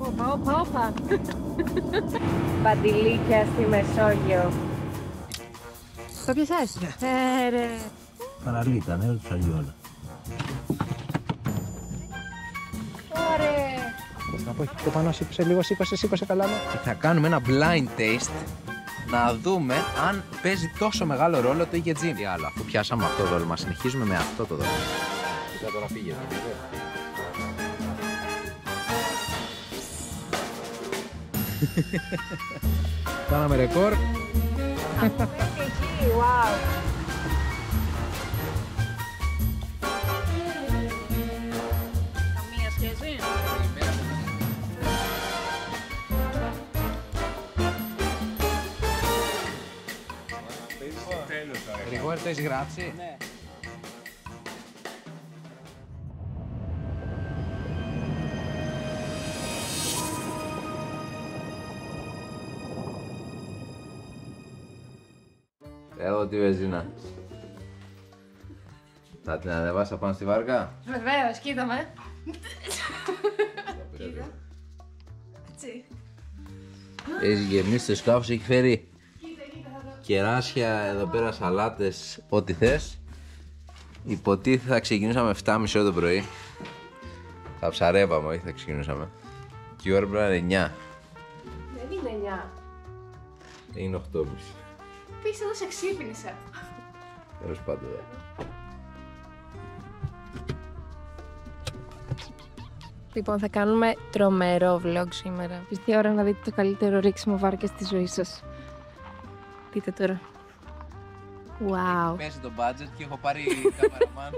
Όπα. Μπαντιλίκια στη Μεσόγειο. Το πιασες? Ρε. Παραλίτα, ναι, τους αλλιώνα. Ωραία. Να πω εκεί το πάνω, σήκωσε λίγο, σήκωσε καλά μου. Θα κάνουμε ένα blind taste να δούμε αν παίζει τόσο μεγάλο ρόλο το Ige Gin. Τι άλλο, αφού πιάσαμε αυτό το δόλμα, συνεχίζουμε με αυτό το δόλμα. Κοίτα τώρα πήγαινε. Κάναμε ρεκόρ. Wow. Καμία σχέση. Rigore, το έχεις γράψει? Ναι. Εδώ τη βεζίνα. Θα την ανεβάσα πάνω στη βάρκα? Βεβαίως, κοίτα με. Έτσι. Έχει γεμίσει το σκάφος, έχει φέρει κεράσια εδώ πέρα, σαλάτες, ό,τι θες. Υποτίθεται θα ξεκινούσαμε 7.30 το πρωί. Θα ψαρεύαμε, όχι θα ξεκινούσαμε. Και η ώρα πρέπει να είναι 9. Δεν είναι 9. Είναι 8.30. Πεις εδώ σε ξύπνησα. Τέλος πάντων, δε. Λοιπόν, θα κάνουμε τρομερό vlog σήμερα. Ήρθε η ώρα να δείτε το καλύτερο ρίξιμο βάρκας στη ζωή σας. Δείτε τώρα. Wow. Πέσει το budget και έχω πάρει καμεραμάν.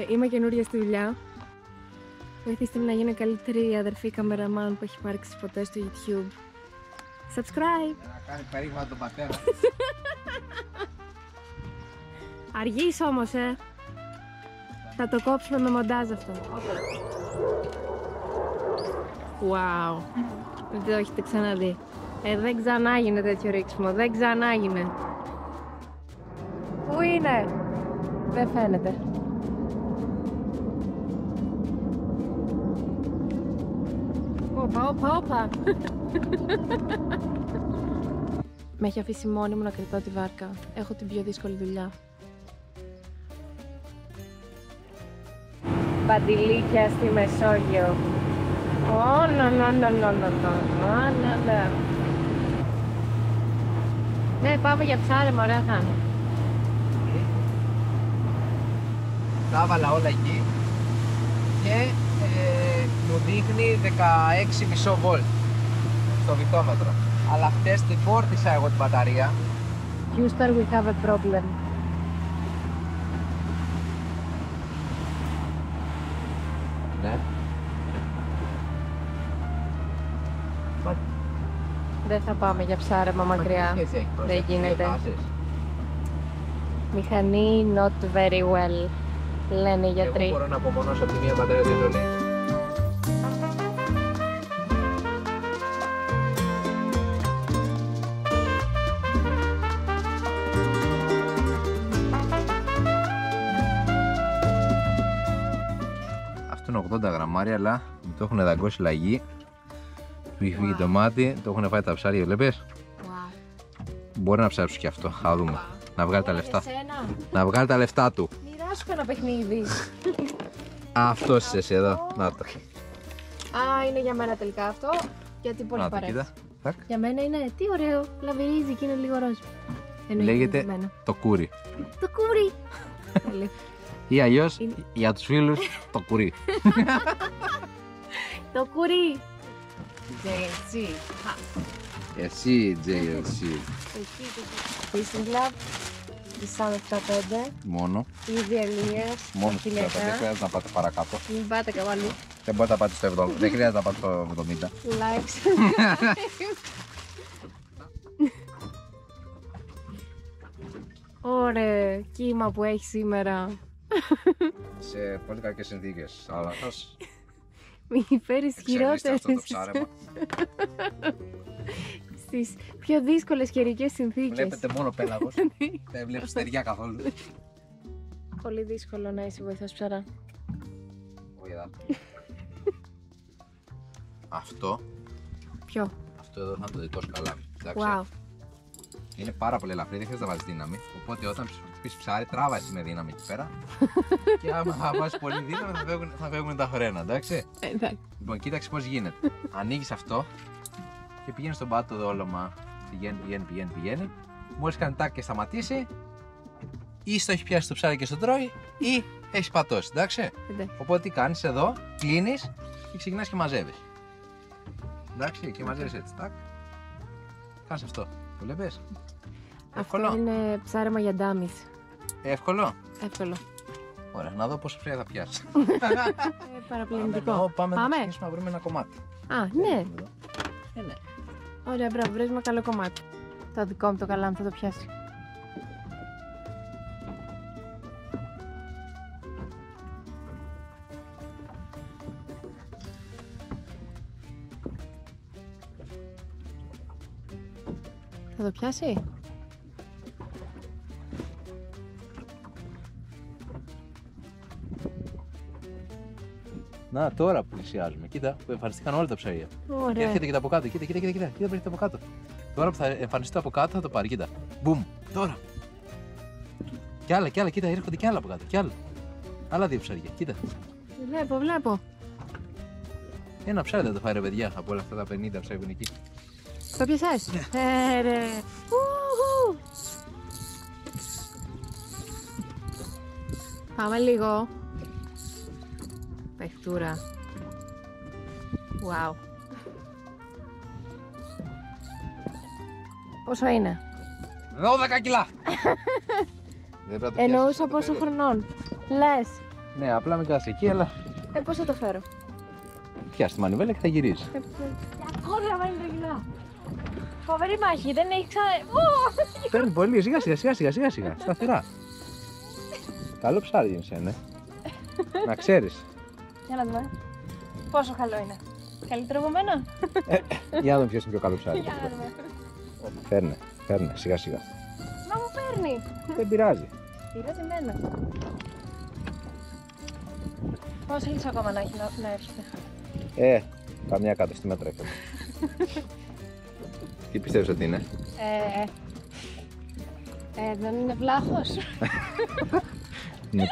Είμαι καινούρια στη δουλειά. Βοηθήστε με να γίνω καλύτερη αδερφή καμεραμάν που έχει υπάρξει ποτέ στο YouTube. Subscribe! Να κάνει περίγμα τον πατέρα. Αργείς όμως, Θα το κόψουμε με μοντάζ αυτό. Wow. Δεν το έχετε ξαναδεί. Δεν ξανάγινε τέτοιο ρίξιμο. Δεν ξανάγινε. Πού είναι? Δεν φαίνεται. Όπα. Με έχει αφήσει μόνη μου να κρατάω τη βάρκα. Έχω την πιο δύσκολη δουλειά. Μπαντιλίκια στη Μεσόγειο. Ναι, πάμε για ψάρεμα, ωραία θα είναι. Τα έβαλα όλα εκεί και μου δείχνει 16,5 βολτ στο βιτόμετρο. Αλλά χτες την φόρτισα εγώ την μπαταρία. Houston, we have a problem. Ναι. Δεν θα πάμε για ψάρεμα μακριά. Δεν γίνεται. Μηχανή not very well, λένε οι γιατροί. Εγώ μπορώ να απομονώσω από τη μία μπαταρία τη ζωή. Αυτό είναι 80 γραμμάρια, αλλά μου το έχουν δαγκώσει λαγί. Του έχει φύγει το μάτι, το έχουν φάει τα ψάρια, βλέπεις. Μπορεί να ψάψει και αυτό, θα δούμε. Να βγάλει τα λεφτά. Να βγάλει τα λεφτά του. Μοιράσου ένα παιχνίδι. Αυτός είσαι εσύ εδώ. Να το. Α, είναι για μένα τελικά αυτό. Γιατί πολύ Να το, παρέα. κοίτα. Τάκ. Για μένα είναι, τι ωραίο, λαβυρίζει και είναι λίγο ροζ. Λέγεται το κούρι. Το κούρι. Πολύ. Ή αλλιώς για τους φίλους το κουρί. Το κούρι. JLC. Εσύ JLC. Fishing Club. Σαν 75. Μόνο. Ήδη Ελίες. Μόνο στο 75. Δεν χρειάζεται να πάτε παρακάτω. Μην πάτε κάπου αλλού. Δεν μπορείτε να πάτε στο 70. Δεν χρειάζεται να πάτε στο 70. Likes. Ωραία κύμα που έχει σήμερα. Σε πολύ κακές συνθήκες. Αλλά Μην φέρεις χειρότερες αυτό το ψάρεμα. στις πιο δύσκολες καιρικές συνθήκες. Βλέπετε μόνο πέλαγος. Δεν βλέπεις στεριά καθόλου. Πολύ δύσκολο να είσαι βοηθός ψαρά. Όχι εδώ. αυτό. Ποιο? Αυτό εδώ θα είναι το δικό σου καλάμι. Εντάξει. Wow. Είναι πάρα πολύ ελαφρύ, δεν χρειάζεται να βάλεις δύναμη. Οπότε όταν πεις ψάρι, τράβα εσύ με δύναμη εκεί πέρα. Και άμα θα βάλεις πολύ δύναμη, θα φεύγουν τα φρένα, εντάξει. Εντάξει. Λοιπόν, κοίταξε πώς γίνεται. Ανοίγεις αυτό και πηγαίνεις στον πάτο δόλωμα. Πηγαίνει. Μόλις κάνει τάκ και σταματήσει, ή στο έχει πιάσει το ψάρι και στο τρώει, ή έχει πατώσει, εντάξει. Οπότε τι κάνεις εδώ, κλείνεις και ξεκινάς και μαζεύεις. Εντάξει, και μαζεύεις έτσι, τάκ. Κάνεις αυτό. Το βλέπεις. Εύκολο. Αυτό είναι ψάρεμα για ντάμις. Εύκολο. Εύκολο. Ωραία, να δω πόσο ψάρι θα πιάσει. Παραπλανητικό. Πάμε να ξεκινήσουμε να βρούμε ένα κομμάτι. Α, ναι. Ναι. Ωραία, μπράβο, βρες με καλό κομμάτι. Το δικό μου το καλάμι θα το πιάσει. Θα το πιάσει? Να, τώρα που πλησιάζουμε. Κοίτα, που εμφανιστήκαν όλα τα ψάρια. Και Ωραία. έρχεται και τα από κάτω. Κοίτα που έρχεται από κάτω. Τώρα που θα εμφανιστεί το από κάτω θα το πάρει. Κοίτα. Μπουμ. Τώρα. Κι άλλα, κοίτα, έρχονται κι άλλα από κάτω. Κι άλλα. Άλλα δύο ψάρια. Κοίτα. Βλέπω. Ένα ψάρι δεν το φάει ρε παιδιά από όλα αυτά τα 50 ψάρια που είναι εκεί. Το πιασες? Ρε. Ουχου. Πάμε λίγο. Παιχτούρα. Wow. Πόσο είναι? 12 κιλά! Δεν πρέπει να το Εννοούσα πιάσεις, πόσο το χρονών. Λες. Ναι, απλά μην κάτσεις εκεί, αλλά Πώς θα το φέρω? πιάσεις τη μανιβέλα και θα γυρίσει. Ωραία, μα είναι το κιλά. Φοβερή μάχη, δεν έχει ξανά... Παίρνει πολύ, σιγά. Σταθερά. Καλό ψάρι είναι σένα. Να ξέρεις. Για να δούμε. Πόσο καλό είναι? Καλύτερο από μένα? Για να δούμε ποιος είναι πιο καλό ψάρι. Για να δούμε. Φέρνε, σιγά. Μα μου παίρνει. Δεν πειράζει. Πειράζει εμένα. Πόσο λύση ακόμα να έχει να έρχεται? Καμιά 100 μέτρα έχω. Τι πιστεύεις ότι είναι? Δεν είναι βλάχος. Με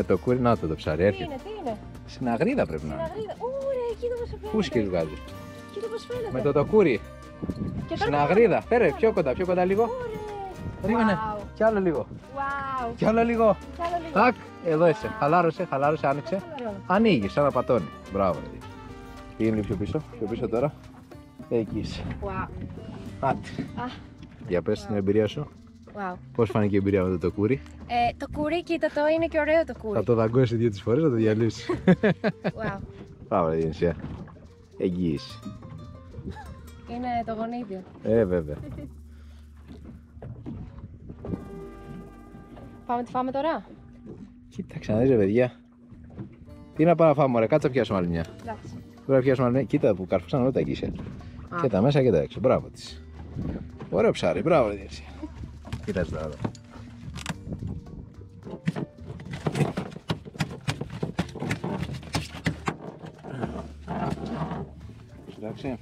το κούρι, να το ψάρι Τι έρχεται. είναι? Συναγρίδα πρέπει να είναι. Συναγρίδα. Ωραία, κοίτα πώς φαίνεται. Φούσκες βγάζει. Κοίτα πώς φαίνεται. Με το κούρι. Και τώρα Συναγρίδα. Φέρε πιο κοντά λίγο. Ωραία. Περίμενε. Wow. Κι άλλο λίγο. Wow. Κι άλλο λίγο. Κι άλλο λίγο. Τάκ, εδώ είσαι. Χαλάρωσε, άνοιξε. Χαλαρώνω. Ανοίγει, σαν να πατώνει. Μπράβο, ρε. Πήγαινε λίγο πιο πίσω τώρα. Εκεί είσαι. Wow. Άντε. Για πες την εμπειρία σου. Wow. Πώς φάνηκε η εμπειρία με το κούρι? Το κούρι, κοίτα το, είναι και ωραίο το κούρι. Θα το δαγκώσει 2-3 φορές, θα το διαλύσει. Wow. Μπράβο, ρε Γενσία. Εγγύηση. Είναι το γονίδιο. Βέβαια. Πάμε τη φάμε τώρα. Κοίταξε να δεις ρε παιδιά. Τι να πάμε να φάμε, ωραία, κάτσε να πιάσουμε άλλη μια. Εντάξει. Πρέπει να πιάσουμε άλλη μια. Κοίτα που καρφούσαν όλα τα γκίσια. Και τα μέσα και τα έξω. Μπράβο της. Ωραίο ψάρι, μπράβο ρε Γενσία. Κοίταξε τώρα. Εντάξει.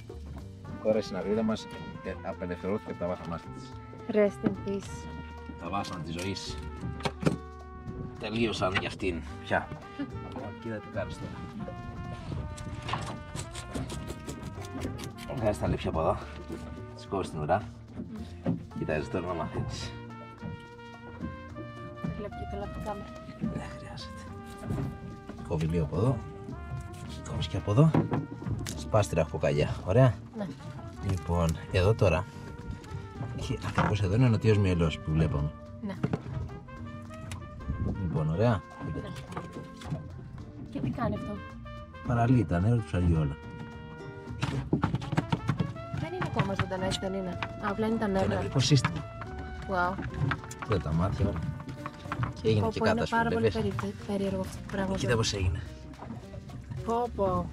Τώρα η συναγρίδα μας απελευθερώθηκε από τα βάσανα της. Rest in peace. Τα βάσανα της ζωής τελείωσαν για αυτήν πια. Κοίτα τι κάνεις τώρα. Βγάζεις τα λίπια από εδώ, τις κόβεις την ουρά. Κοιτάζεις τώρα να μαθαίνεις. Βλέπω και καλά από την κάμερα. Δεν χρειάζεται. Κόβει λίγο από εδώ, κόβεις και από εδώ. Σπάς τη ραχοκοκαλιά, ωραία. Ναι. Λοιπόν, εδώ τώρα. Ακριβώς εδώ είναι ο νοτιός μυελός που βλέπαμε. Ναι. Λοιπόν, ωραία. Και τι κάνει αυτό? Παραλύει τα νερά του ψαριού όλα. Δεν είναι ακόμα ζωντανά, έτσι δεν είναι? Α, απλά είναι τα Το νεύρα. νευρικό σύστημα. Wow. Κοίτα τα μάτια όλα. Και έγινε και Είναι κάτω, πάρα πολύ βλέπεις. περίεργο αυτό το πράγμα. Κοίτα πώς έγινε. Πω.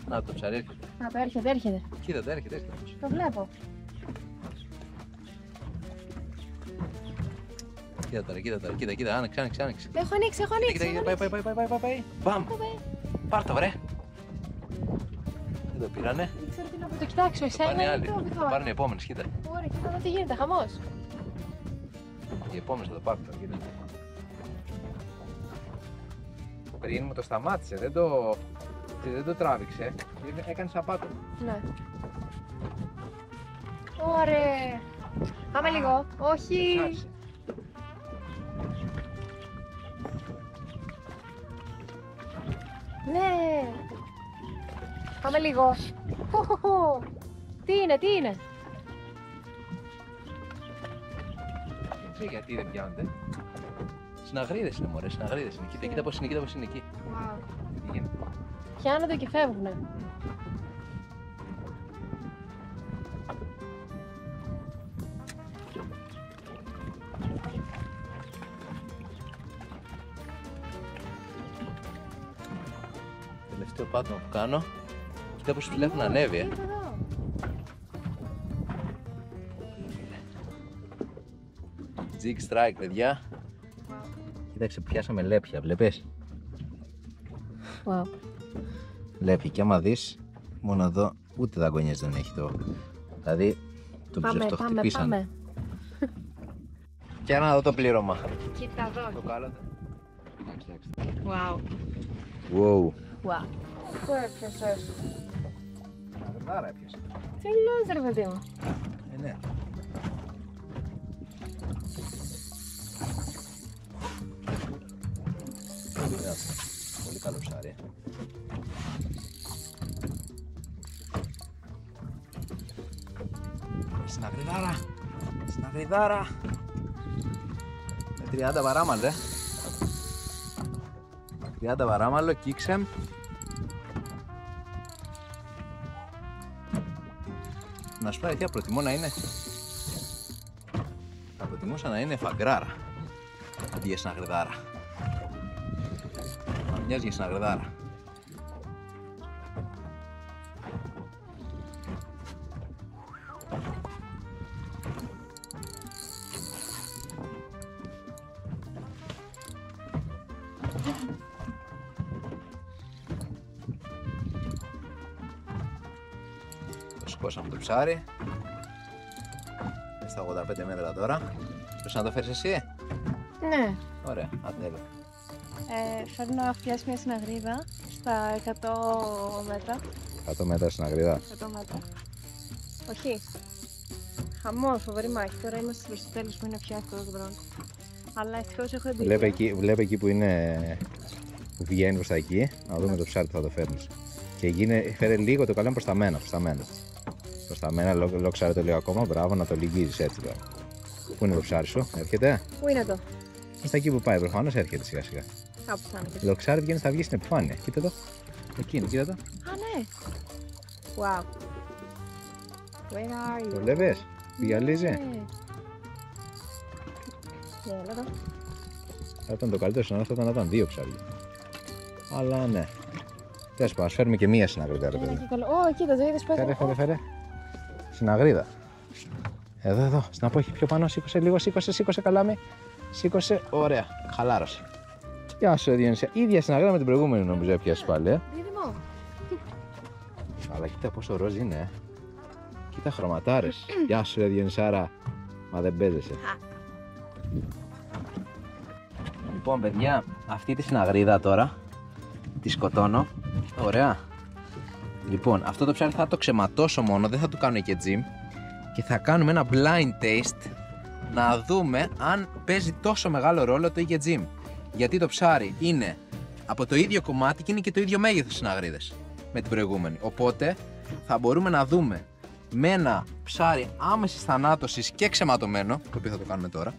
Να το ψαρί έρχεται. Α, το έρχεται. Κοίτα το έρχεται. Το βλέπω. Κοίτα τώρα, κοίτα, άνοιξε. Έχω ανοίξει. Κοίτα, πάει. Μπαμ. Πάρ' το βρε. Το πήρανε. Δεν ξέρω τι να πω, το κοιτάξω, Πάνε εσένα ή άλλοι. το Θα βυθό. πάρουν οι επόμενες, κοίτα. Ωραία, κοίτα εδώ τι γίνεται, χαμός. Οι επόμενες θα το πάρουν τώρα, κοίτα. Πριν μου το σταμάτησε, δεν το τράβηξε. Έκανε σαπάτο. Ναι. Ωραία. Πάμε λίγο. Όχι. Ξάρισε. Ναι. Πάμε λίγο. Χοχοχο. Τι είναι, τι είναι. Δεν ξέρω γιατί δεν πιάνονται. Συναγρίδες είναι μωρέ, συναγρίδες είναι. Κοίτα πώς είναι, κοίτα πώς είναι εκεί. Wow. Τι γίνεται. Πιάνονται και φεύγουνε. Τελευταίο πάτωμα που κάνω. Κοίτα πως τους έχουν ανέβει, Κοίτα εδώ. Jig strike, παιδιά. Κοίταξε, πιάσαμε λέπια, βλέπεις. Wow. Λέπια και άμα δεις, μόνο εδώ ούτε δαγκονιές δεν έχει το. Δηλαδή, το ψευτό χτυπήσαν. Πάμε. Και να δω το πλήρωμα. Κοίτα εδώ. Το κάλατε. Wow. Wow. Wow. Πού έπιασες. Άρα έπιασε. Τι λες ρε παιδί μου. Ναι. Πολύ καλό ψάρι. Συναγριδάρα! Συναγριδάρα! Με 30 βαράμαλ, 30 βαράμαλο, κύξεμ. Να σου πω αλήθεια, προτιμώ να είναι. Θα προτιμούσα να είναι φαγκράρα αντί για συναγριδάρα. Να μοιάζει για συναγριδάρα. Το σηκώσαμε το ψάρι. Στα 85 μέτρα τώρα. Θες να το φέρεις εσύ? Ναι. Ωραία, αντέλα. Θέλω να φτιάσει μια συναγρίδα στα 100 μέτρα. 100 μέτρα συναγρίδα. 100 μέτρα. Όχι. Χαμός, φοβερή μάχη. Τώρα είμαστε προς το τέλος που είναι πια εύκολο το πράγμα. Αλλά ευτυχώς έχω εμπειρία. Βλέπε εκεί που είναι. Που πηγαίνει προς τα εκεί. Να δούμε το ψάρι που θα το φέρνεις. Και φέρε λίγο το καλό προς τα μένα. Προς τα μένα, λόξαρε το λίγο ακόμα. Μπράβο, να το λυγίζεις έτσι τώρα. Πού είναι το ψάρι σου, έρχεται? Πού είναι το? Στα εκεί που πάει, προφανώς έρχεται σιγά σιγά. Κάπου θα είναι. Λοξάρι βγαίνει στα βγει στην επιφάνεια. Κοίτα το. Εκείνο, κοίτα το. Α, ναι. Wow. Where are you? Το βλέπεις, γυαλίζει. Ναι, έλα εδώ. Θα ήταν το καλύτερο σενάριο, θα ήταν να ήταν δύο ψάρια. Αλλά ναι. Τέλος πάντων, ας φέρουμε και μία συναγρίδα, ρε Ένα παιδί. και καλό. Ω, κοίτα, το είδες πέρα. Φέρε. Συναγρίδα. Εδώ, στην απόχη πιο πάνω, σήκωσε λίγο, σήκωσε καλάμι. Σήκωσε, ωραία, χαλάρωσε. Γεια σου, Διονυσία. Ίδια συναγρίδα με την προηγούμενη νομίζω έπιασε πάλι. Δίδυμο. Αλλά κοίτα πόσο ροζ είναι. Κοίτα χρωματάρες. Γεια σου, Διονυσάρα. Μα δεν παίζεσαι. Λοιπόν, παιδιά, αυτή τη συναγρίδα τώρα τη σκοτώνω. Ωραία. Λοιπόν, αυτό το ψάρι θα το ξεματώσω μόνο, δεν θα του κάνω και gym. Και θα κάνουμε ένα blind taste να δούμε αν παίζει τόσο μεγάλο ρόλο το είχε gym. Γιατί το ψάρι είναι από το ίδιο κομμάτι και είναι και το ίδιο μέγεθος συναγρίδες με την προηγούμενη. Οπότε θα μπορούμε να δούμε με ένα ψάρι άμεσης θανάτωσης και ξεματωμένο, το οποίο θα το κάνουμε τώρα,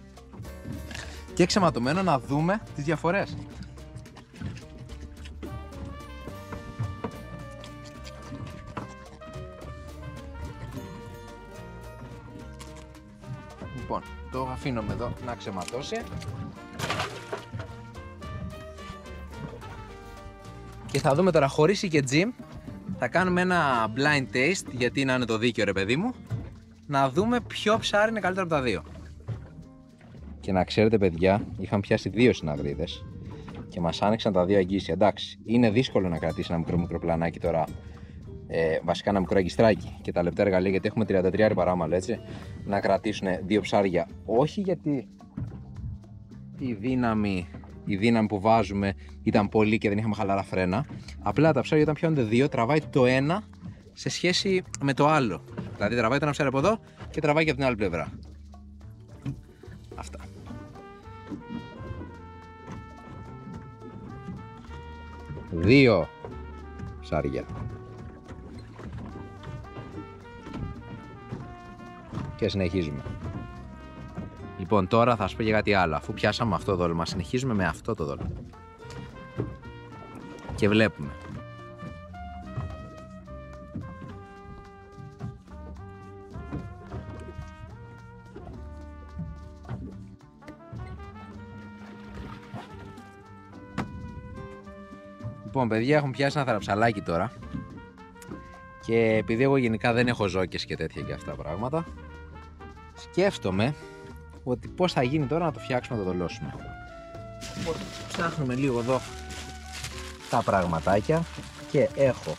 και ξεματωμένο να δούμε τις διαφορές. Λοιπόν, το αφήνουμε εδώ να ξεματώσει. Και θα δούμε τώρα χωρίς και gym. Θα κάνουμε ένα blind taste, γιατί να είναι το δίκαιο ρε παιδί μου. Να δούμε ποιο ψάρι είναι καλύτερο από τα δύο. Και να ξέρετε, παιδιά, είχαν πιάσει δύο συναγρίδες και μας άνοιξαν τα δύο αγγίσια. Εντάξει, είναι δύσκολο να κρατήσει ένα μικρό πλανάκι τώρα βασικά ένα μικρό αγκιστράκι και τα λεπτά εργαλεία, γιατί έχουμε 33 παράμαλα, έτσι, να κρατήσουν 2 ψάρια. Όχι γιατί η δύναμη που βάζουμε ήταν πολύ και δεν είχαμε χαλαρά φρένα. Απλά τα ψάρια όταν πιάνονται 2, τραβάει το ένα σε σχέση με το άλλο. Δηλαδή τραβάει το ένα ψάρι από εδώ και τραβάει και από την άλλη πλευρά. Αυτά. Δύο ψάρια. Και συνεχίζουμε. Λοιπόν, τώρα θα σου πω και κάτι άλλο. Αφού πιάσαμε αυτό το δόλμα, συνεχίζουμε με αυτό το δόλμα. Και βλέπουμε. Λοιπόν, παιδιά, έχουμε πιάσει ένα θαραψαλάκι τώρα. Και επειδή εγώ γενικά δεν έχω ζώκες και τέτοια και αυτά τα πράγματα, σκέφτομαι ότι πώς θα γίνει τώρα να το φτιάξουμε, να το δολώσουμε. Οπότε ψάχνουμε λίγο εδώ τα πραγματάκια και έχω,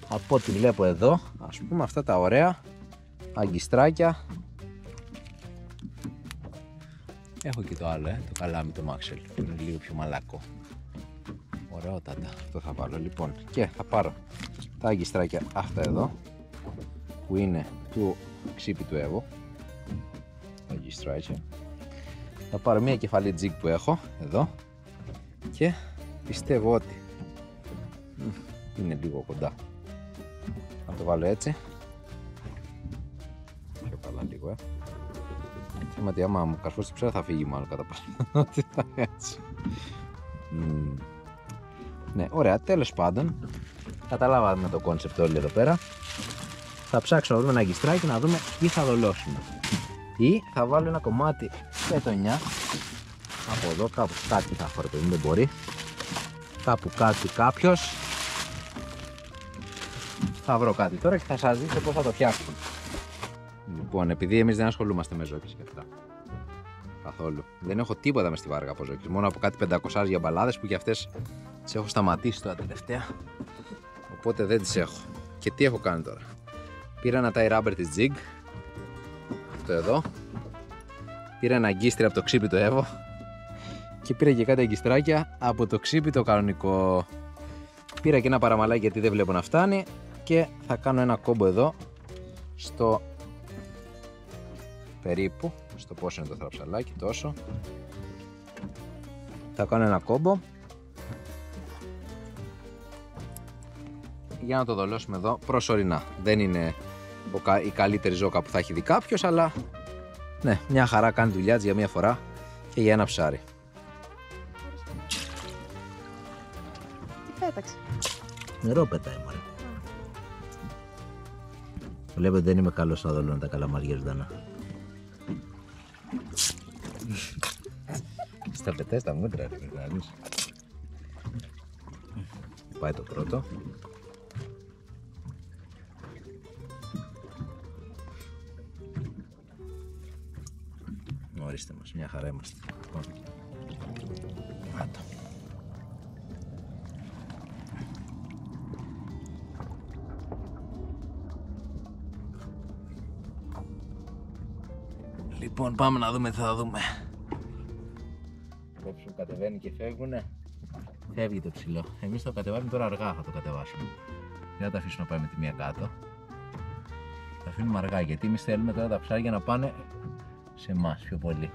από ό,τι βλέπω εδώ, ας πούμε αυτά τα ωραία αγκιστράκια. Έχω και το άλλο, το καλάμι, το Maxell, που είναι λίγο πιο μαλακό. Ωραιότατα, αυτό θα βάλω λοιπόν. Και θα πάρω τα αγκιστράκια αυτά εδώ, που είναι του ξύπη του Evo. Αγκιστράκια. Θα πάρω μια κεφαλή jig που έχω εδώ και πιστεύω ότι είναι λίγο κοντά. Να το βάλω έτσι. Πιο καλά λίγο, Θέμα ότι άμα μου καρφώσει το ψάρι θα φύγει μάλλον κατά πάνω. Έτσι. Ναι, ωραία, τέλος πάντων. Καταλάβαμε το κόνσεπτ όλοι εδώ πέρα. Θα ψάξω να βρούμε ένα αγκιστράκι να δούμε τι θα δολώσουμε. Ή θα βάλω ένα κομμάτι πετονιά από εδώ, κάπου κάτι θα φορτωθεί, δεν μπορεί. Κάπου κάτι κάποιος. Θα βρω κάτι τώρα και θα σας δείξω πώς θα το φτιάξουμε. Λοιπόν, επειδή εμείς δεν ασχολούμαστε με ζώκες και αυτά καθόλου, δεν έχω τίποτα μες στη βάρκα από ζώκες, μόνο από κάτι 500 για μπαλάδες που και αυτές τις έχω σταματήσει τώρα τελευταία, οπότε δεν τις έχω. Και τι έχω κάνει τώρα? Πήρα ένα tie rubber της Jig, αυτό εδώ, πήρα ένα αγκίστρι από το ξύπι το Evo και πήρα και κάτι αγκιστράκια από το ξύπι το κανονικό. Πήρα και ένα παραμαλάκι γιατί δεν βλέπω να φτάνει και θα κάνω ένα κόμπο εδώ στο περίπου, στο πόσο είναι το θραψαλάκι, τόσο. Θα κάνω ένα κόμπο για να το δολώσουμε εδώ προσωρινά. Δεν είναι η καλύτερη ζώκα που θα έχει δει κάποιος, αλλά ναι, μια χαρά κάνει δουλειά της για μια φορά και για ένα ψάρι. Τι πέταξε? Νερό πετάει μωρέ. Βλέπετε δεν είμαι καλός να δολώνω τα καλαμάρια ζωντανά. Στα πετάει στα μούτρα, ρε παιδιά. Πάει το πρώτο. Ορίστε μας, μια χαρά είμαστε. Άτο. Λοιπόν, πάμε να δούμε τι θα δούμε. Βλέπεις που κατεβαίνει και φεύγουνε. Φεύγει το ψηλό. Εμείς το κατεβάζουμε τώρα αργά, θα το κατεβάσουμε. Δεν θα τα αφήσουμε να πάει με τη μία κάτω. Θα αφήνουμε αργά γιατί εμείς θέλουμε τώρα τα ψάρια να πάνε σε εμάς πιο πολύ.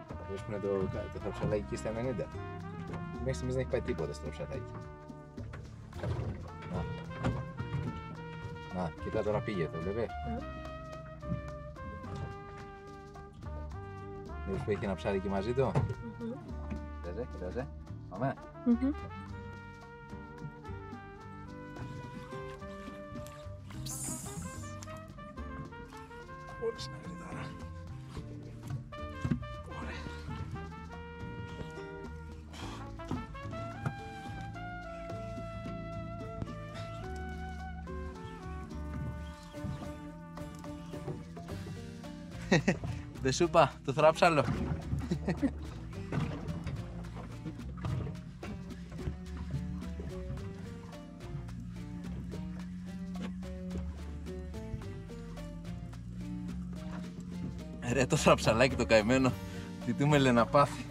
Θα αφήσουμε το θαψαλάκι εκεί στα 90. Μέχρι στιγμής δεν έχει πάει τίποτα στο θαψαλάκι. Να, κοίτα τώρα πήγε το βλέπει. Βλέπεις που έχει ένα ψάρι εκεί μαζί του. Κοιτάζε, πάμε. Μπορείς να βρει τώρα. Ωραία. Δεν σου είπα, το θράψαλο. Ρε το θραψαλάκι το καημένο, τι του με λένε να πάθει.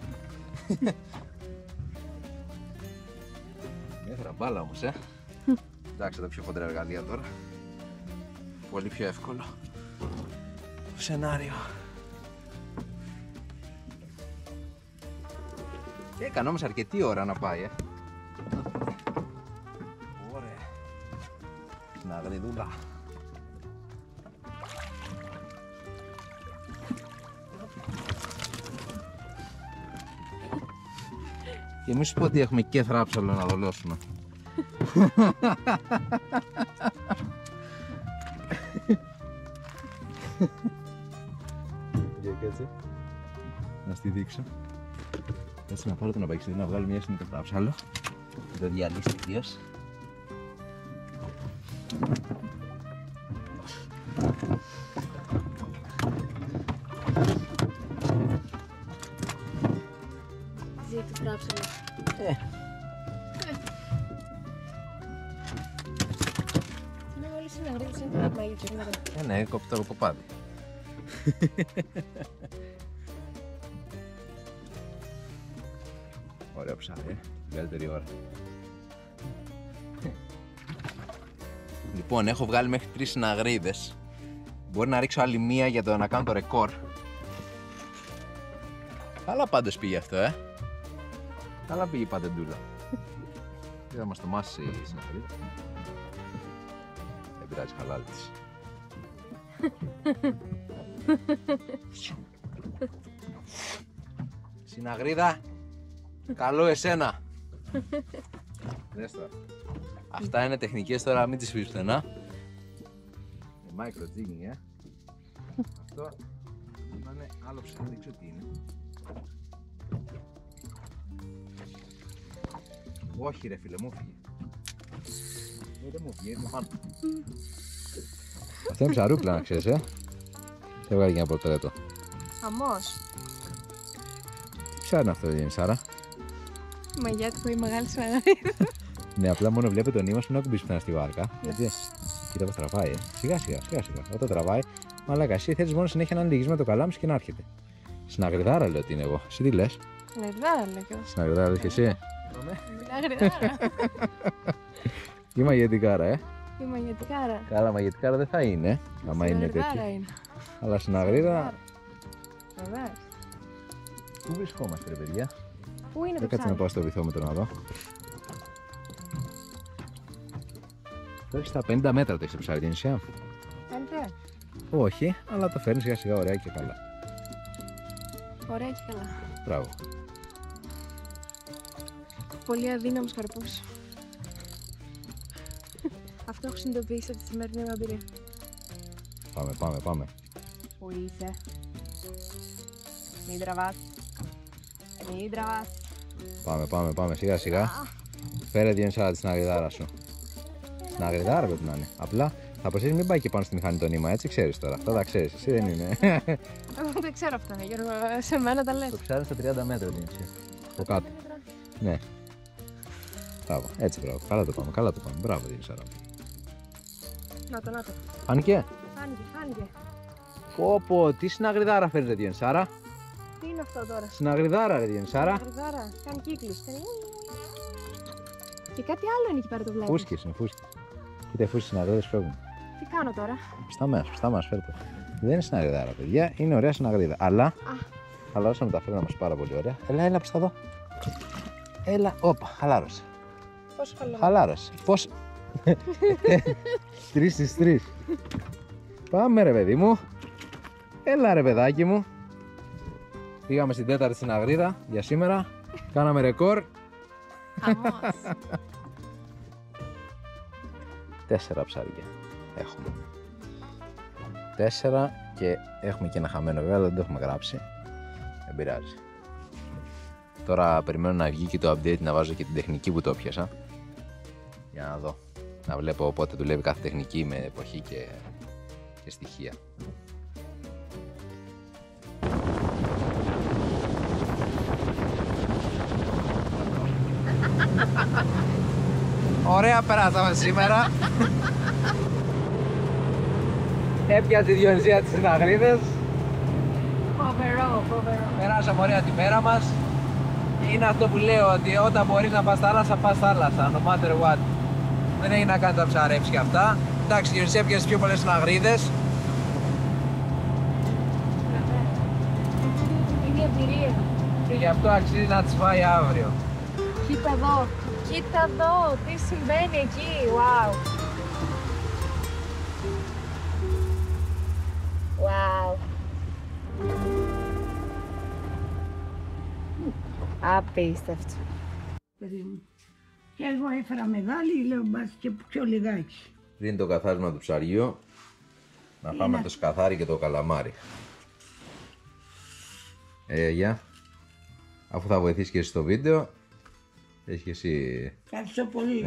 Μια θραμπάλα όμως, Εντάξει, τα πιο χοντρά εργαλεία τώρα. Πολύ πιο εύκολο το σενάριο. Έκανε όμως αρκετή ώρα να πάει, Ωραία. Συναγριδούλα. Και εμείς σου πω ότι έχουμε και θράψαλο να δολώσουμε. Κάτσε. Να στη δείξω. Κάτσε να πάρω τον απαξίδι να βγάλω μια στιγμή το θράψαλο. Και το διαλύσει ιδίως. Ζει το θράψαλο. Είναι όλοι συναγρίδες, είναι το μαγικό. Ναι, κόπτω το κοπάδι. Ωραίο ψάρι, καλύτερη ώρα. Λοιπόν, έχω βγάλει μέχρι 3 συναγρίδες. Μπορεί να ρίξω άλλη μία για το να κάνω το ρεκόρ. Καλά πάντως πήγε αυτό, Καλά πήγε η παντεντούλα. Δεν θα μας το μάσει η συναγρίδα. Δεν πειράζει, χαλάλη της. Συναγρίδα, καλό εσένα. Δες τώρα. Αυτά είναι τεχνικές τώρα, μην τις πεις πουθενά. Micro jigging, Αυτό είναι άλλο ψάρι, δεν ξέρω τι είναι. Όχι ρε φίλε, μου φύγε. Δεν μου φύγε, είναι πάνω. Αυτό είναι ψαρούκλα να ξέρεις, Δεν βγάζει για ένα πορτρέτο. Χαμός. Τι ψάρι είναι αυτό, Σάρα? Μαγιάτικο ή μεγάλη συναγρίδα. Ναι, απλά μόνο βλέπει το νήμα σου να κουμπίσει πουθενά στη βάρκα. Γιατί κοίτα πως τραβάει, Σιγά σιγά. Όταν τραβάει, μαλάκα, εσύ θέλεις μόνο συνέχεια να ανοίγεις με το καλάμι σου και να έρχεται. Συναγριδάρα λέω ότι είναι εγώ. Εσύ τι λες? Συναγριδάρα λέω κι εγώ. Συναγριδάρα λες και εσύ? Συναγριδάρα. Η μαγετικάρα, Η μαγιατικάρα. Καλά, μαγετικάρα δεν θα είναι, άμα είναι τέτοια. Είναι. Αλλά συναγρίδα. Βεβαίως. Πού βρισκόμαστε, ρε παιδιά? Πού είναι το Δεν κάτσε να ψάρι? πάω στο βυθόμετρο να δω. Το έχεις στα 50 μέτρα το έχεις το ψάρι, την νησιά. Κάνετε. Όχι, αλλά το φέρνεις σιγά σιγά ωραία και καλά. Ωραία και καλά. Μπράβο. Πολύ αδύναμος καρπός. Αυτό έχω συνειδητοποιήσει από τη σημερινή μου εμπειρία. Πάμε. Πού είσαι? Μην τραβάς. Μην τραβάς. Πάμε σιγά σιγά. Φέρε την σάρα τη συναγριδάρα σου. Συναγριδάρα πρέπει να είναι. Απλά θα προσέξεις μην πάει και πάνω στη μηχανή το νήμα, έτσι ξέρεις τώρα. Αυτά τα ξέρεις, εσύ δεν είναι. Εγώ δεν ξέρω αυτά, Γιώργο. Σε μένα τα λες. Το ψάρι στα 30 μέτρα την νησιά. Από κάτω. Ναι. Μπράβο, έτσι μπράβο. Καλά το πάμε. Μπράβο την σάρα. Να το. Φάνηκε. Φάνηκε. Πω, τι συναγριδάρα φέρνει ρε Διενσάρα. Τι είναι αυτό τώρα? Συναγριδάρα ρε Διενσάρα. Συναγριδάρα. Κάνει κύκλους. Και κάτι άλλο είναι εκεί πέρα, το βλέπεις. Φούσκες είναι, φούσκες. Κοίτα, οι φούσκες συναγρίδες φεύγουν. Τι κάνω τώρα? Στα μας, φέρτε. Δεν είναι συναγριδάρα, παιδιά, είναι ωραία συναγρίδα. Αλλά, χαλάρωσα με τα φρένα μας πάρα πολύ ωραία. Έλα, πες τα δω. Έλα, όπα, χαλάρωσε. Πόσο Χαλάρωσε. Πώς. 3 στις 3. Πάμε ρε παιδί μου. Έλα ρε παιδάκι μου. Πήγαμε στην 4η συναγρίδα για σήμερα. Κάναμε ρεκόρ. Χαμός. 4 ψάρια έχουμε. 4 και έχουμε και ένα χαμένο βέβαια, αλλά δεν το έχουμε γράψει. Δεν πειράζει. Τώρα περιμένω να βγει και το update, να βάζω και την τεχνική που το πιάσα. Για να δω. Να βλέπω πότε δουλεύει κάθε τεχνική με εποχή και στοιχεία. Ωραία περάσαμε σήμερα. Έπιασε η Διονυσία τις συναγρίδες. Φοβερό. Περάσαμε ωραία τη μέρα μας. Είναι αυτό που λέω, ότι όταν μπορείς να πας θάλασσα, πας θάλασσα, no matter what. Δεν έχει να κάνει τα ψαρέψεις και αυτά. Εντάξει, και εσύ έπιασες πιο πολλές συναγρίδες. Είναι εμπειρία. Και γι' αυτό αξίζει να τις φάει αύριο. Κοίτα εδώ, τι συμβαίνει εκεί, wow. Wow. Απίστευτο. Παιδί μου. Και εγώ έφερα μεγάλη, λέω μπας και πιο λιγάκι. Πριν το καθάρισμα του ψαριού, να φάμε το σκαθάρι και το καλαμάρι. Γεια. Αφού θα βοηθήσεις και εσύ στο βίντεο, έχεις και εσύ... Ευχαριστώ πολύ.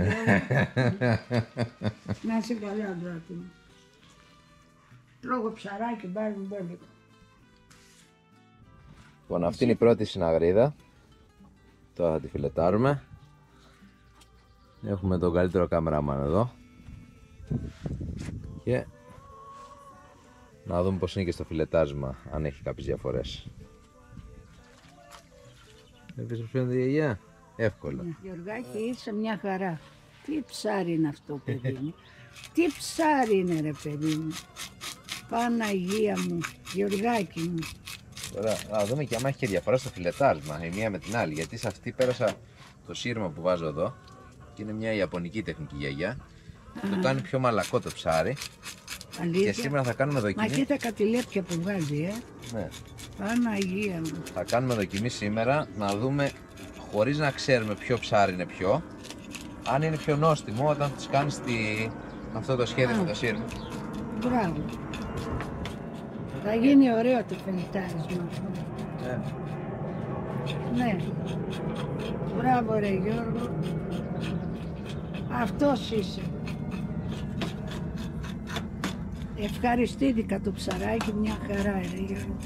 Να είσαι καλά, αγάπη μου. Τρώγω ψαράκι, μπάρει μου μπόλικο. Λοιπόν, αυτή είναι η πρώτη συναγρίδα. Τώρα θα τη φιλετάρουμε. Έχουμε τον καλύτερο κάμεραμαν εδώ. Και να δούμε πως είναι και στο φιλετάρισμα, αν έχει κάποιες διαφορές. Επίσης πως φαίνεται η γιαγιά. Εύκολα. Γιωργάκη, είσαι μια χαρά. Τι ψάρι είναι αυτό, παιδί μου. Τι ψάρι είναι, ρε παιδί μου. Παναγία μου, Γιωργάκη μου. Τώρα να δούμε και άμα έχει και διαφορά στο φιλετάρισμα η μία με την άλλη. Γιατί σε αυτή πέρασα το σύρμα που βάζω εδώ. Και είναι μια ιαπωνική τεχνική γιαγιά. Το κάνει πιο μαλακό το ψάρι. Αλήθεια. Και σήμερα θα κάνουμε δοκιμή. Μα κοίτα κατηλέπια που βγάζει, Ναι. Παναγία μου. Θα κάνουμε δοκιμή σήμερα να δούμε, χωρίς να ξέρουμε ποιο ψάρι είναι ποιο, αν είναι πιο νόστιμο όταν τις κάνεις αυτό το σχέδιο με το σύρμα. Μπράβο. Θα γίνει ωραίο το φιλτάρισμα. Ναι. Μπράβο ρε Γιώργο. Αυτός είσαι. Ευχαριστήθηκα το ψαράκι, μια χαρά ρε Γιώργο.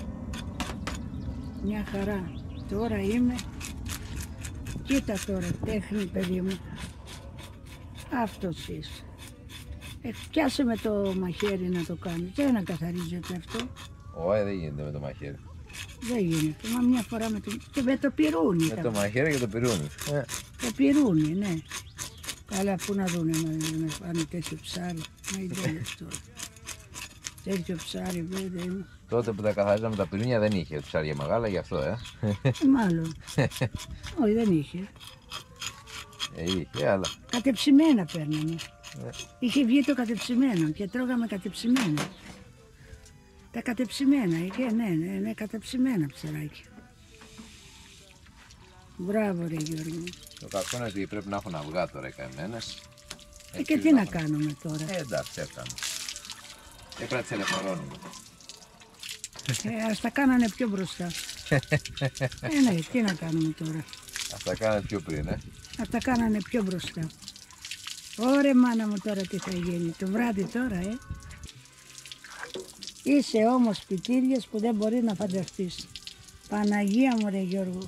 Μια χαρά. Τώρα είμαι. Κοίτα τώρα, τέχνη παιδί μου. Αυτός είσαι. Πιάσε με το μαχαίρι να το κάνεις. Δεν ανακαθαρίζεται αυτό. Όχι, δεν γίνεται με το μαχαίρι. Δεν γίνεται. Μα μια φορά με το, και με το πυρούνι. Με το μαχαίρι και το πυρούνι. Το πυρούνι, ναι. Καλά, πού να δούνε να πάνε τέτοιο ψάρι. Μα ιδέες τώρα. Τέτοιο ψάρι, βέβαια. Τότε που τα καθαρίζαμε τα πυρούνια δεν είχε ψάρια μεγάλα, γι' αυτό, Μάλλον. Όχι, δεν είχε. Είχε, αλλά. Κατεψημένα παίρναμε. Είχε βγει το κατεψημένο και τρώγαμε κατεψημένο. Τα κατεψημένα, είχε, ναι, κατεψημένα ψαράκια. Μπράβο ρε Γιώργο. Το κακό είναι ότι πρέπει να έχουν αυγά τώρα οι καημένες. Και τι να κάνουμε τώρα. Εντάξει, έκανε. Έπρεπε να τις ελευθερώνουμε. Ας τα κάνανε πιο μπροστά. Ναι, τι να κάνουμε τώρα. Ας τα κάνετε πιο πριν, Ας τα κάνανε πιο μπροστά. Ωρε μάνα μου τώρα τι θα γίνει. Το βράδυ τώρα, Είσαι όμως πιτήριες που δεν μπορεί να φανταστείς. Παναγία μου ρε Γιώργο.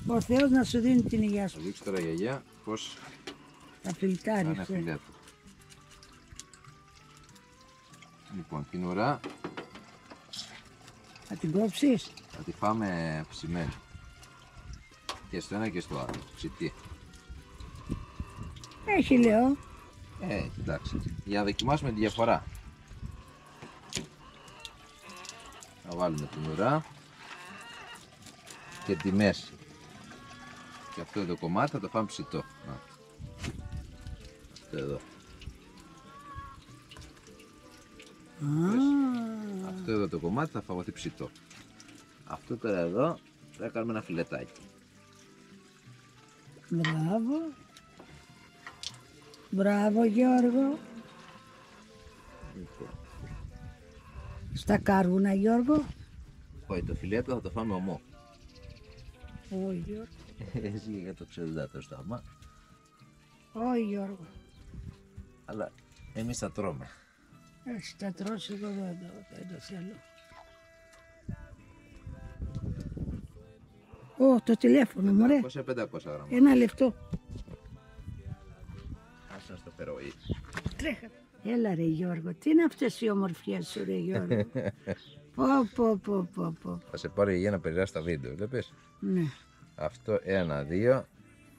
Ο Θεός να σου δίνει την υγεία σου. Θα δείξω τώρα γιαγιά πως Τα φιλτάρεις. είναι φιλέτο. Λοιπόν, την ουρά Θα την κόψεις. θα τη φάμε ψημένη. Και στο ένα και στο άλλο. Ψητή. Έχει λέω. Εντάξει. Για να δοκιμάσουμε τη διαφορά. Θα βάλουμε την ουρά και τη μέση. Και αυτό το κομμάτι θα το φάμε ψητό. Αυτό εδώ. Αυτό εδώ το κομμάτι θα φαγωθεί ψητό. Αυτό τώρα εδώ θα κάνουμε ένα φιλετάκι. Μπράβο. Μπράβο Γιώργο. Λοιπόν. Στα κάρβουνα Γιώργο. Όχι, το φιλέτο θα το φάμε ομό. Όχι Γιώργο. Εσύ για το ψευδάτο στο άμα. Όχι Γιώργο. Αλλά εμείς θα τρώμε. Εσύ τα τρώσει εγώ δεν το θέλω. Το τηλέφωνο μου ρε. 500 γραμμάρια. Ένα λεπτό. Άσε να στο φέρω εγώ. Τρέχα. Έλα ρε Γιώργο, τι είναι αυτές οι ομορφιές σου ρε Γιώργο. Πω. Θα σε πάρω για να περιγράψει τα βίντεο, βλέπεις. Ναι, Αυτό 1-2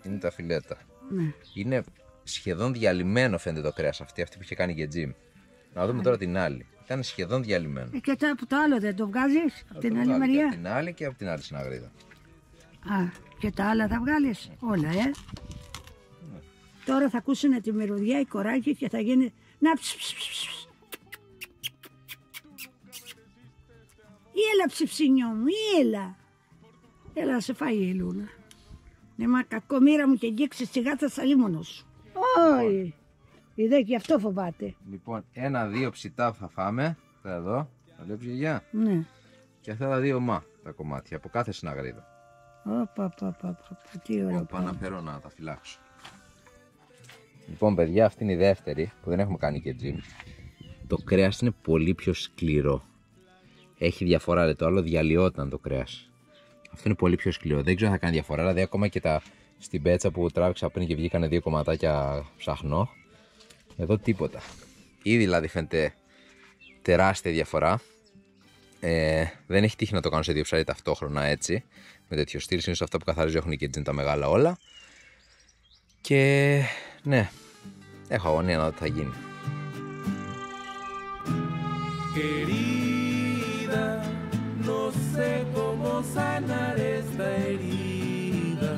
είναι τα φιλέτα. ναι. Είναι σχεδόν διαλυμένο φαίνεται το κρέας αυτή που είχε κάνει και τζιμ. Να δούμε τώρα την άλλη. Ήταν σχεδόν διαλυμένο. Και το άλλο δεν το βγάζεις από την άλλη Και μεριά. από την άλλη και από την άλλη συναγρίδα. Α, και τα άλλα θα βγάλεις όλα, Τώρα θα ακούσουν τη μυρωδιά, η κοράκι και θα γίνει... Να Έλα ψιψινιό μου, έλα. Έλα να σε φάει η Λούνα. Ναι, μα κακομοίρα μου και αγγίξεις σιγά θα σαλίμωνο σου. Όχι. Είδε και αυτό φοβάται. Λοιπόν, 1-2 ψητά θα φάμε. Εδώ, θα βλέπεις γιαγιά. Ναι. Και αυτά τα 2 τα κομμάτια από κάθε συναγρίδα. Τι ωραίο. Πάω να φέρω να τα φυλάξω. Λοιπόν, παιδιά, αυτή είναι η δεύτερη που δεν έχουμε κάνει και τζιμ. Το κρέας είναι πολύ πιο σκληρό. Έχει διαφορά, το άλλο διαλυόταν το κρέας. Αυτό είναι πολύ πιο σκληρό. Δεν ξέρω αν θα κάνει διαφορά. Δηλαδή, ακόμα και στην πέτσα που τράβηξα πριν και βγήκανε 2 κομματάκια ψαχνό. Εδώ τίποτα. Ήδη δηλαδή φαίνεται τεράστια διαφορά. Δεν έχει τύχει να το κάνω σε 2 ψάρια ταυτόχρονα έτσι. Με τέτοιο στυλ. Συνήθως αυτά που καθαρίζω έχουν και τζιν τα μεγάλα όλα. Και ναι, έχω αγωνία να δω τι θα γίνει. Querida, no sé cómo sanar esta herida.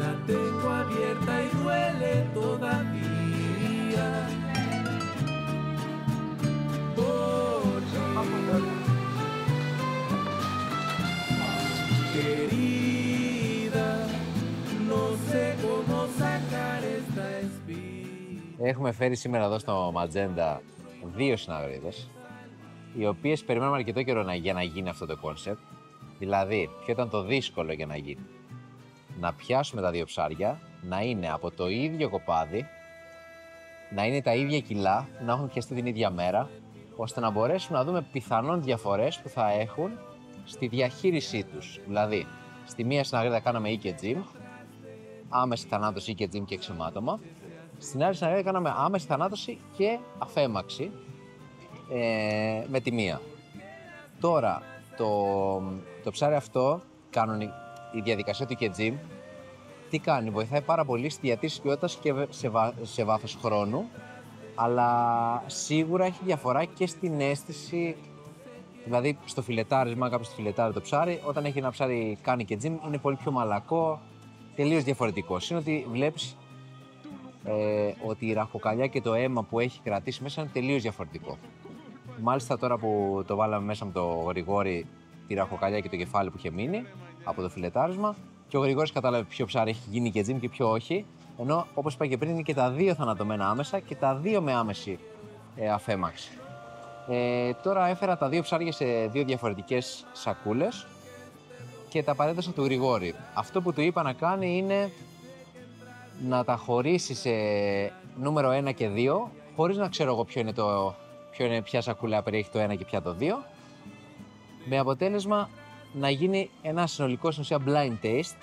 La tengo abierta y duele todavía. Querida, no sé cómo sacar esta espina. Έχουμε φέρει σήμερα εδώ στο Ματζέντα 2 συναγρίδες, οι οποίες περιμένουμε αρκετό καιρό για να γίνει αυτό το κόνσεπτ. Δηλαδή, ποιο ήταν το δύσκολο για να γίνει? Να πιάσουμε τα 2 ψάρια, να είναι από το ίδιο κοπάδι, να είναι τα ίδια κιλά, να έχουν πιαστεί την ίδια μέρα, ώστε να μπορέσουμε να δούμε πιθανόν διαφορές που θα έχουν στη διαχείρισή τους. Δηλαδή, στη μία συναγρίδα κάναμε ή και τζιμ, άμεση θανάτωση ή και τζιμ και ξεμάτωμα. Στην άλλη συναγρίδα κάναμε άμεση θανάτωση και αφέμαξη με τη μία. Τώρα, το ψάρι αυτό, η διαδικασία του και τζιμ, τι κάνει? Βοηθάει πάρα πολύ στη διατήρηση ποιότητας και σε βάθος χρόνου, αλλά σίγουρα έχει διαφορά και στην αίσθηση. Δηλαδή, στο φιλετάρισμα, κάποιος το φιλετάρει το ψάρι, όταν έχει ένα ψάρι κάνει και τζιμ, είναι πολύ πιο μαλακό, τελείως διαφορετικό. Είναι ότι βλέπεις ότι η ραχοκαλιά και το αίμα που έχει κρατήσει μέσα είναι τελείως διαφορετικό. Μάλιστα, τώρα που το βάλαμε μέσα με το Γρηγόρη, τη ραχοκαλιά και το κεφάλι που είχε μείνει από το φιλετάρισμα, και ο Γρηγόρης κατάλαβε ποιο ψάρι έχει γίνει και τζιμ και ποιο όχι. Ενώ, όπως είπα και πριν, είναι και τα 2 θανατωμένα άμεσα και τα 2 με άμεση αφέμαξη. Τώρα έφερα τα 2 ψάρια σε 2 διαφορετικές σακούλες και τα παρέδωσα του Γρηγόρη. Αυτό που του είπα να κάνει είναι να τα χωρίσει σε νούμερο 1 και 2, χωρίς να ξέρω εγώ ποια σακούλα περιέχει το 1 και ποια το 2, με αποτέλεσμα να γίνει ένα συνολικό στην ουσία blind taste,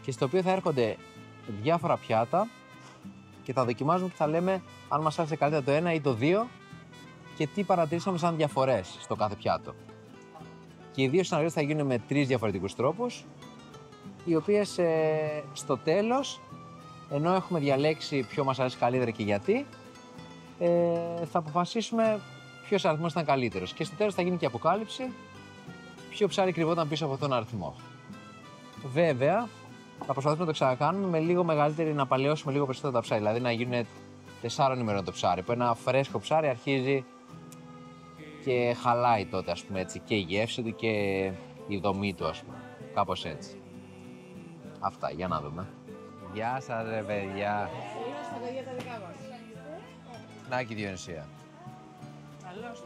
και στο οποίο θα έρχονται διάφορα πιάτα και θα δοκιμάζουμε και θα λέμε αν μας άρεσε καλύτερα το 1 ή το 2 και τι παρατηρήσαμε σαν διαφορές στο κάθε πιάτο. Και οι 2 συναγρίδες θα γίνουν με 3 διαφορετικούς τρόπους, οι οποίες στο τέλος, ενώ έχουμε διαλέξει ποιο μας αρέσει καλύτερα και γιατί, θα αποφασίσουμε ποιος αριθμός ήταν καλύτερος. Και στο τέλος θα γίνει και αποκάλυψη ποιο ψάρι κρυβόταν πίσω από αυτόν τον αριθμό. Βέβαια, θα προσπαθήσουμε να το ξανακάνουμε με λίγο μεγαλύτερη, να παλαιώσουμε λίγο περισσότερο τα ψάρια. Δηλαδή να γίνουν 4 ημερών το ψάρι. Που ένα φρέσκο ψάρι αρχίζει και χαλάει τότε, ας πούμε έτσι, και η γεύση του και η δομή του, ας πούμε. Κάπως έτσι. Αυτά, για να δούμε. Γεια σας ρε παιδιά. Να και η Διονυσία. Καλώς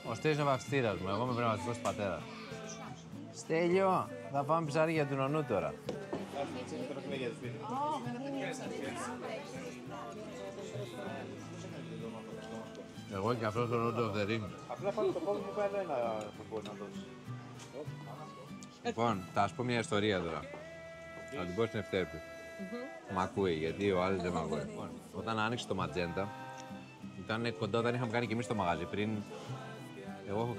Ο Στέλιος είναι ο βαφτιστήρας μου, εγώ είμαι πνευματικός του πατέρα. Στέλιο, θα πάμε ψάρι για του νονού τώρα. Εγώ και αυτός τον Lord of the Rings. Απλά πάνω το κόμμα μου πάει ένα που μπορεί να δώσει. Λοιπόν, θα σας πω μια ιστορία τώρα. Να την πω στην Ευτέρπη. Μ' ακούει, γιατί ο άλλος δεν μ' ακούει. Λοιπόν, όταν άνοιξε το Ματζέντα, Ήταν κοντά όταν είχαμε κάνει και εμείς το μαγαζί πριν. Εγώ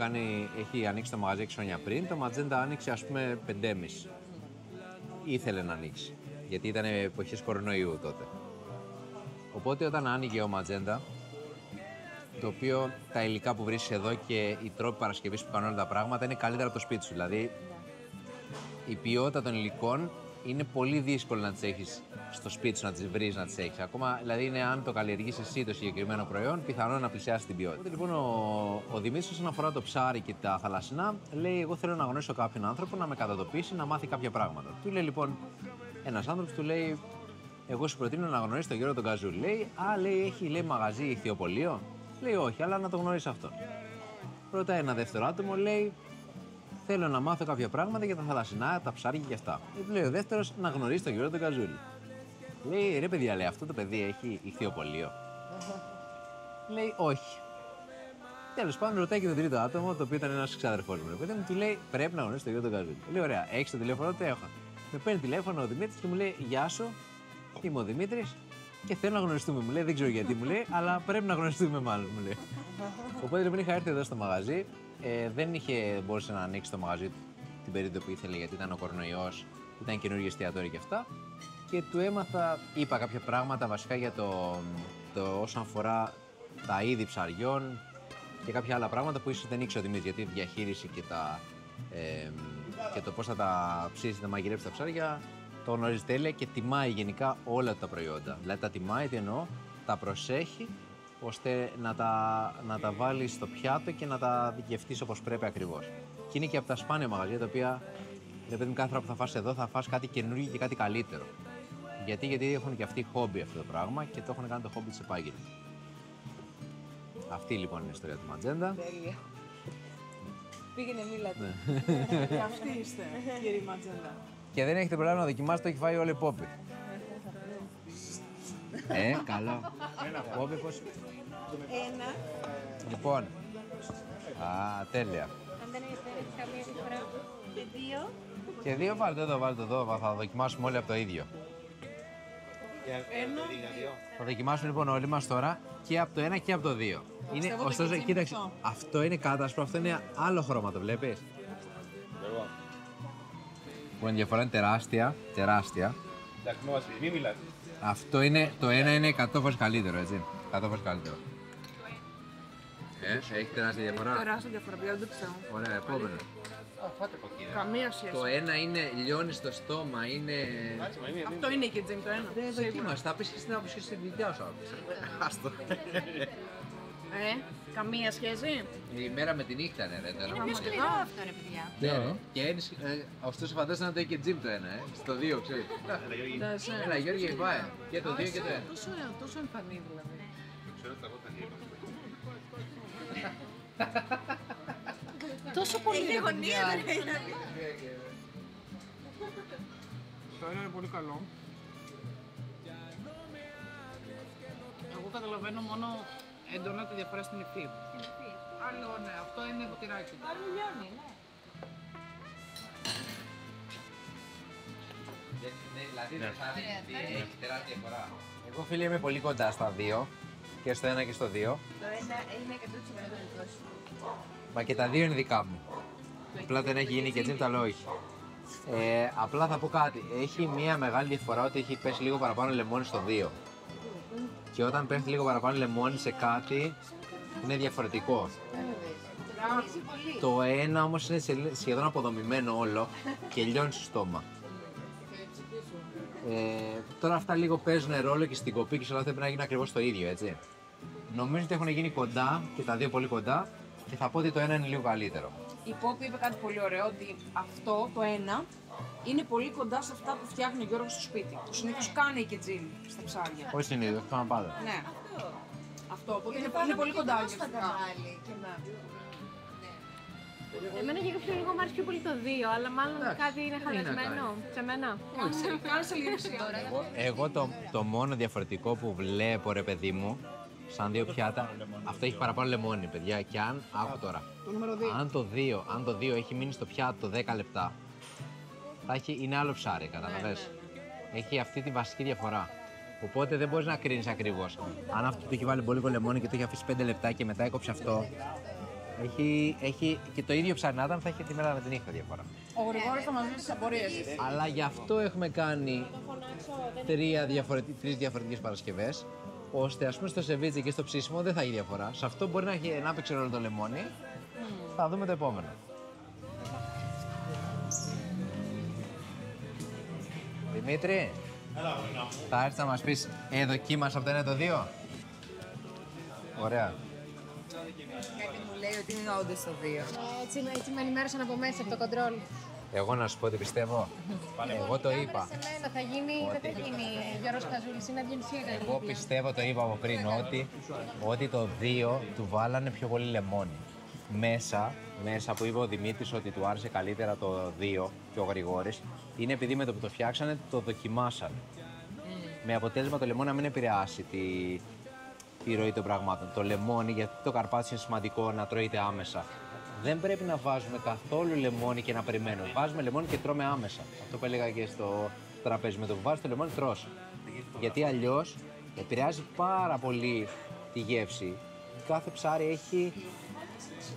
έχει ανοίξει το μαγαζί 6 χρόνια πριν. Το Ματζέντα άνοιξε ας πούμε 5,5. Ήθελε να ανοίξει. Γιατί ήταν εποχές κορονοϊού τότε. Οπότε όταν άνοιγε ο Ματζέντα, το οποίο τα υλικά που βρίσκεις εδώ και οι τρόποι παρασκευής που κάνουν όλα τα πράγματα είναι καλύτερα από το σπίτι σου. Δηλαδή, η ποιότητα των υλικών είναι πολύ δύσκολο να τις έχεις στο σπίτι σου, να τις βρεις, να τις έχεις. Ακόμα, δηλαδή, είναι αν το καλλιεργείς εσύ το συγκεκριμένο προϊόν, πιθανόν να πλησιάσει την ποιότητα. Οπότε, λοιπόν, ο Δημήτρης, όσον αφορά το ψάρι και τα θαλασσινά, λέει: εγώ θέλω να γνωρίσω κάποιον άνθρωπο να με κατατοπίσει, να μάθει κάποια πράγματα. Του λέει λοιπόν ένας άνθρωπος, του λέει: εγώ σου προτείνω να γνωρίσει τον Γιώργο τον Καζούλη. Λέει: λέει, έχει μαγαζί ηχθειοπωλείο. Λέει: όχι, αλλά να το γνωρίσει αυτόν. Ρωτάει ένα δεύτερο άτομο, λέει: θέλω να μάθω κάποια πράγματα για τα θαλασσινά, τα ψάρια και αυτά. Λέει ο δεύτερος: να γνωρίσει τον Γιώργο τον Καζούλη. Λέει: ρε παιδιά, λέει, αυτό το παιδί έχει ηχθειοπωλείο. Λέει: όχι. Τέλος πάντων, ρωτάει και τον τρίτο άτομο, το οποίο ήταν ένας ξάδερφός μου. Παιδί μου, του λέει: πρέπει να γνωρίσει τον Γιώργο τον Καζούλη. Λέει: ωραία, έχεις το τηλέφωνο, το έχω. Με παίρνει τηλέφωνο ο Δημήτρης και μου λέει: γεια σου, είμαι ο Δημήτρης και θέλω να γνωριστούμε. Μου λέει: δεν ξέρω γιατί, μου λέει, αλλά πρέπει να γνωριστούμε μάλλον, μου λέει. Οπότε λοιπόν είχα έρθει εδώ στο μαγαζί. Δεν μπορούσε να ανοίξει το μαγαζί την περίοδο που ήθελε γιατί ήταν ο κορονοϊός, ήταν καινούργιο εστιατόριο και αυτά. Και του έμαθα, είπα κάποια πράγματα βασικά για το όσον αφορά τα είδη ψαριών και κάποια άλλα πράγματα που ίσως δεν ήξερε ο Δημήτρης, γιατί η διαχείριση και το πώς θα τα ψήσει, τα μαγειρέψει τα ψάρια, το γνωρίζει τέλεια και τιμάει γενικά όλα τα προϊόντα. Δηλαδή τα τιμάει, τι εννοώ, τα προσέχει ώστε να τα βάλει στο πιάτο και να τα δικαιευτείς όπως πρέπει ακριβώς. Και είναι και από τα σπάνια μαγαζιά τα οποία, δηλαδή κάθε φορά που θα φας εδώ θα φας κάτι καινούργιο και κάτι καλύτερο. Γιατί έχουν και αυτοί χόμπι αυτό το πράγμα και το έχουν κάνει το χόμπι της επάγγελμα. Αυτή λοιπόν είναι η ιστορία του Ματζέντα. Τέλεια. Πήγαινε, μίλατε. Και αυτοί είστε, κύριε Ματζέντα. Και δεν έχετε πρόβλημα να δοκιμάσετε, το έχει φάει όλη η Πόπη. Καλό. Πόπη, πώς... Ένα. Λοιπόν. Τέλεια. Αν δεν έχετε καμία διαφορά. Και δύο. Και δύο βάλτε εδώ, θα δοκιμάσουμε όλοι από το ίδιο. Ένα. Θα δοκιμάσουμε λοιπόν όλοι μας τώρα και από το ένα και από το δύο. Είναι, ωστόσο, κοίταξε, αυτό είναι κάτασπρο, αυτό είναι άλλο χρώμα, το βλέπεις. Λοιπόν, η διαφορά είναι τεράστια. Μην μιλάς. Αυτό είναι, το ένα είναι 100 φορές καλύτερο, έτσι. 100 φορές καλύτερο. Έχει τεράστια διαφορά. Τεράστια διαφορά, δεν το πιστεύω. Ωραία, επόμενο. Καμία σχέση. Το ένα είναι λιώνει στο στόμα, είναι... Αυτό είναι και τζιμ το ένα. Δεν δοκίμασε, θα πεις και στην άποψη στη δικιά σου άποψη. Άστο. Καμία σχέση. Η μέρα με τη νύχτα είναι ρε τώρα. Είναι πιο σκληρό αυτό, ρε παιδιά. Ναι, και ωστόσο φαντάζεσαι να το έχει και τζιμ το ένα, στο δύο ξέρεις. Έλα Γιώργη, πάει. Και το δύο και το ένα. Τόσο εμφανή δηλαδή. Τόσο πολύ γωνία. Το ένα είναι πολύ καλό. Εγώ καταλαβαίνω μόνο έντονα τη διαφορά στην υφή. Άλλο ναι, αυτό είναι ποτηράκι. Άλλο λιώνει, ναι. Δηλαδή έχει τεράστια διαφορά. Εγώ φίλε είμαι πολύ κοντά στα δύο. Και στο ένα και στο δύο. Το ένα είναι 100% δικό σου. Μα και τα δύο είναι δικά μου. Απλά δεν έχει γίνει και έτσι, τα λέω όχι. Απλά θα πω κάτι. Έχει μια μεγάλη διαφορά ότι έχει πέσει λίγο παραπάνω λεμόνι στο 2. Και όταν πέφτει λίγο παραπάνω λεμόνι σε κάτι, είναι διαφορετικό. Το ένα όμως είναι σχεδόν αποδομημένο όλο και λιώνει στο στόμα. Τώρα αυτά λίγο παίζουν ρόλο και στην κοπή και σε όλα αυτά πρέπει να γίνει ακριβώς το ίδιο, έτσι. Νομίζω ότι έχουν γίνει κοντά και τα δύο πολύ κοντά και θα πω ότι το ένα είναι λίγο καλύτερο. Η Πόπη είπε κάτι πολύ ωραίο, ότι αυτό το ένα είναι πολύ κοντά σε αυτά που φτιάχνει ο Γιώργος στο σπίτι. Συνήθως κάνει και τζιν στα ψάρια. Όχι συνήθως, το κάνω πάντα. Ναι. Αυτό, οπότε είναι πολύ κοντά. Εμένα για κάποιο λόγο μου άρεσε πιο πολύ το 2, αλλά μάλλον κάτι είναι χαλασμένο σε μένα. Κάνε λίγο Εγώ το μόνο διαφορετικό που βλέπω ρε παιδί μου, σαν δύο πιάτα, αυτό έχει παραπάνω λεμόνι παιδιά και αν, άκου τώρα, Το νούμερο 2. αν το 2 έχει μείνει στο πιάτο 10 λεπτά, είναι άλλο ψάρι, καταλαβες. Έχει αυτή τη βασική διαφορά. Οπότε δεν μπορείς να κρίνεις ακριβώς. Αν αυτό το έχει βάλει μπόλικο λεμόνι και το έχει αφήσει 5 λεπτά και μετά έκοψε αυτό, έχει και το ίδιο ψάρι να ήταν, θα έχει τη μέρα με τη νύχτα διαφορά. Ο Γρηγόρης θα μας δώσει τις απορίες. Αλλά γι' αυτό έχουμε κάνει τρεις διαφορετικές Παρασκευές, ώστε ας πούμε στο σεβίτζι και στο ψήσιμο δεν θα έχει διαφορά. Σε αυτό μπορεί να έχει να παίξει ρόλο το λεμόνι. Θα δούμε το επόμενο. Δημήτρη, θα έρθεις να μας πεις, δοκίμασα από το 1 το 2. Ωραία. Κάτι μου λέει ότι είναι όντως το 2. Έτσι με ενημέρωσαν από μέσα από το κοντρόλ. Εγώ να σου πω ότι πιστεύω. Εγώ το είπα. Σε μένα θα γίνει, δεν θα γίνει Γιώργος Καζούλης, είναι αυγενσία. Εγώ πιστεύω, το είπα από πριν, ότι το 2 του βάλανε πιο πολύ λεμόνι. Μέσα που είπε ο Δημήτρης ότι του άρεσε καλύτερα το 2 και ο Γρηγόρης, είναι επειδή με το που το φτιάξανε το δοκιμάσανε. Με αποτέλεσμα το λεμόνι να μην επηρεάσει τη ροή των πραγμάτων. Το λεμόνι, γιατί το καρπάτσι είναι σημαντικό να τρώγεται άμεσα. Δεν πρέπει να βάζουμε καθόλου λεμόνι και να περιμένουμε. Βάζουμε λεμόνι και τρώμε άμεσα. Αυτό που έλεγα και στο τραπέζι. Με το που βάζεις το λεμόνι, τρως. Γιατί αλλιώς επηρεάζει πάρα πολύ τη γεύση. Κάθε ψάρι έχει,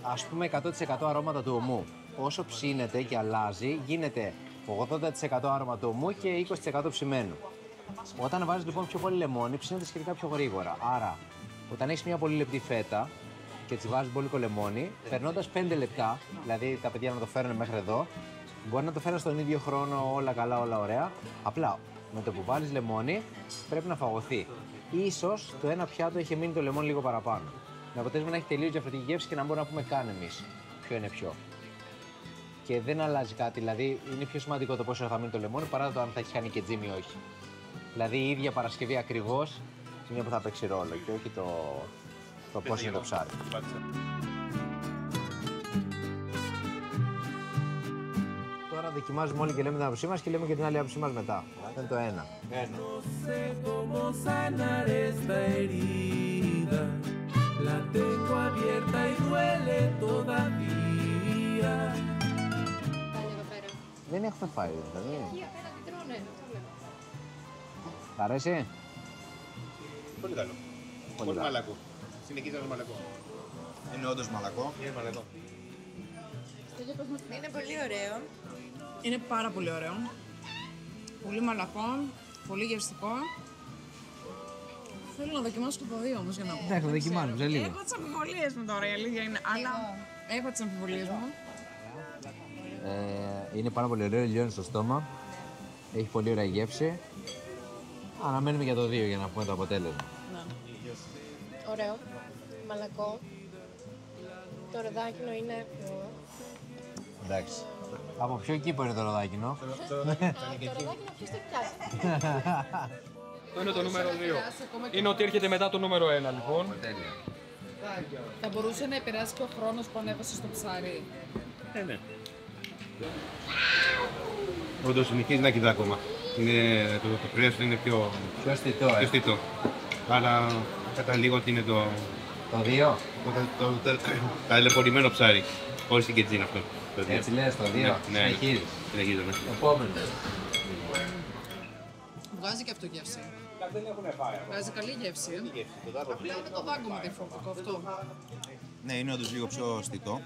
ας πούμε, 100% αρώματα του ομού. Όσο ψήνεται και αλλάζει, γίνεται 80% άρωμα του ομού και 20% ψημένου. Όταν βάζεις λοιπόν πιο πολύ λεμόνι, ψήνεται σχετικά πιο γρήγορα. Άρα, όταν έχεις μια πολύ λεπτή φέτα και τη βάζεις μπόλικο λεμόνι, περνώντας 5 λεπτά, δηλαδή τα παιδιά να το φέρουν μέχρι εδώ, μπορεί να το φέρουν στον ίδιο χρόνο όλα καλά, όλα ωραία. Απλά με το που βάλεις λεμόνι πρέπει να φαγωθεί. Ίσως το ένα πιάτο έχει μείνει το λεμόνι λίγο παραπάνω. Με αποτέλεσμα να έχει τελείως διαφορετική γεύση και να μπορούμε να πούμε καν εμείς ποιο είναι ποιο. Και δεν αλλάζει κάτι, δηλαδή είναι πιο σημαντικό το πόσο θα μείνει το λεμόνι παρά το αν θα έχει κάνει και τζίμι ή όχι. Δηλαδή η ίδια Παρασκευή ακριβώς είναι που θα παίξει ρόλο και όχι το πώς είναι το ψάρι. Τώρα δοκιμάζουμε όλοι και λέμε την άποψή μας και λέμε και την άλλη άποψή μας μετά. Αυτό είναι το ένα. La tengo abierta y duele todavía. Δεν έχουμε φάει, δηλαδή. Εκεί απέναντι τρώνε, αυτό λέω. Τ' αρέσει? Πολύ καλό. Πολύ μαλακό. Συνεχίζεται μαλακό. Είναι όντως μαλακό. Είναι μαλακό. Είναι πολύ ωραίο. Είναι πάρα πολύ ωραίο. Πολύ μαλακό, πολύ γευστικό. Θέλω να δοκιμάσω το 2 όμως για να πω. Ναι, το δοκιμάζουμε σε λίγο. Έχω τις αμφιβολίες μου τώρα, η αλήθεια είναι. Αλλά έχω τις αμφιβολίες μου. Είναι πάρα πολύ ωραίο, λιώνει στο στόμα. Έχει πολύ ωραία γεύση. Αναμένουμε για το 2 για να πούμε το αποτέλεσμα. Ωραίο, μαλακό. Το ροδάκινο είναι πιο... Εντάξει. Από ποιο κήπο είναι το ροδάκινο? Το ροδάκινο ποιος το πιάσει. Αυτό είναι το νούμερο 2. Είναι ότι έρχεται μετά το νούμερο 1, λοιπόν. Θα μπορούσε να επηρεάσει και ο χρόνος που ανέβασε στο ψάρι. Ναι. Όντως συνεχίζει να κοιτά ακόμα. Το κρέας είναι πιο στιτό. Άρα καταλήγω ότι είναι το 2. ταλαιπωρημένο ψάρι. Χωρίς την κετζίνα αυτό. Έτσι λες το 2. Συνεχίζεται. Επόμενο. Βγάζει και αυτό γεύση. Δεν έχουν φάει. Βγάζει καλή γεύση. Απλά είναι το δάγκωμα διαφορετικό αυτό. Ναι, είναι όντως λίγο πιο στιτό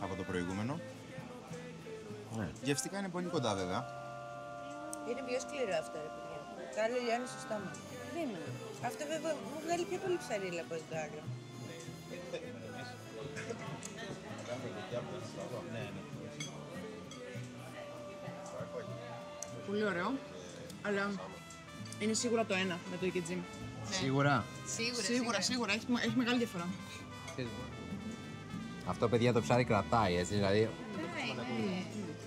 από το προηγούμενο. Ναι. Γευστικά είναι πολύ κοντά βέβαια. Είναι πιο σκληρό αυτό, ρε παιδιά. Το άλλο λιώνει στο στόμα. Δεν είναι. Αυτό βέβαια μου βγάλει πιο πολύ ψαρίλα από το άλλο. Πολύ ωραίο. Αλλά είναι σίγουρα το 1 με το Ικετζίμ. Σίγουρα. Σίγουρα. Έχει μεγάλη διαφορά. Αυτό, παιδιά, το ψάρι κρατάει, έτσι, δηλαδή.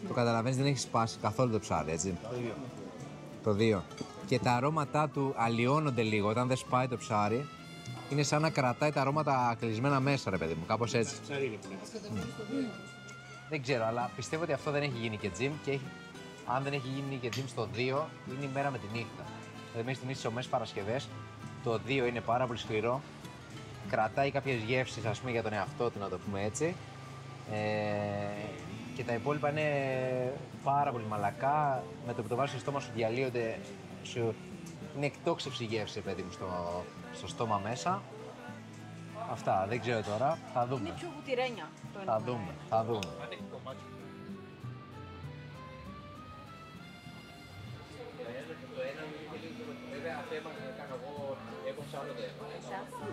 Το καταλαβαίνεις, δεν έχει σπάσει καθόλου το ψάρι, έτσι. Το 2. Και τα αρώματά του αλλοιώνονται λίγο όταν δεν σπάει το ψάρι. Είναι σαν να κρατάει τα αρώματα κλεισμένα μέσα, ρε παιδί μου, κάπως έτσι. Δεν ξέρω, αλλά πιστεύω ότι αυτό δεν έχει γίνει και τζιμ και αν δεν έχει γίνει και τζιμ στο 2, είναι η μέρα με τη νύχτα. Δηλαδή, μέχρι στιγμής στις ομές Παρασκευές, το 2 είναι πάρα πολύ σκληρό. Κρατάει κάποιες γεύσεις, ας πούμε, για τον εαυτό του, να το πούμε έτσι. Και τα υπόλοιπα είναι πάρα πολύ μαλακά. Με το που το βάζεις στο στόμα σου διαλύονται, σου Είναι εκτόξευση γεύση, παιδί μου, στο στόμα μέσα. Αυτά, δεν ξέρω τώρα, θα δούμε. Είναι πιο βουτυρένια το ένα. Θα δούμε.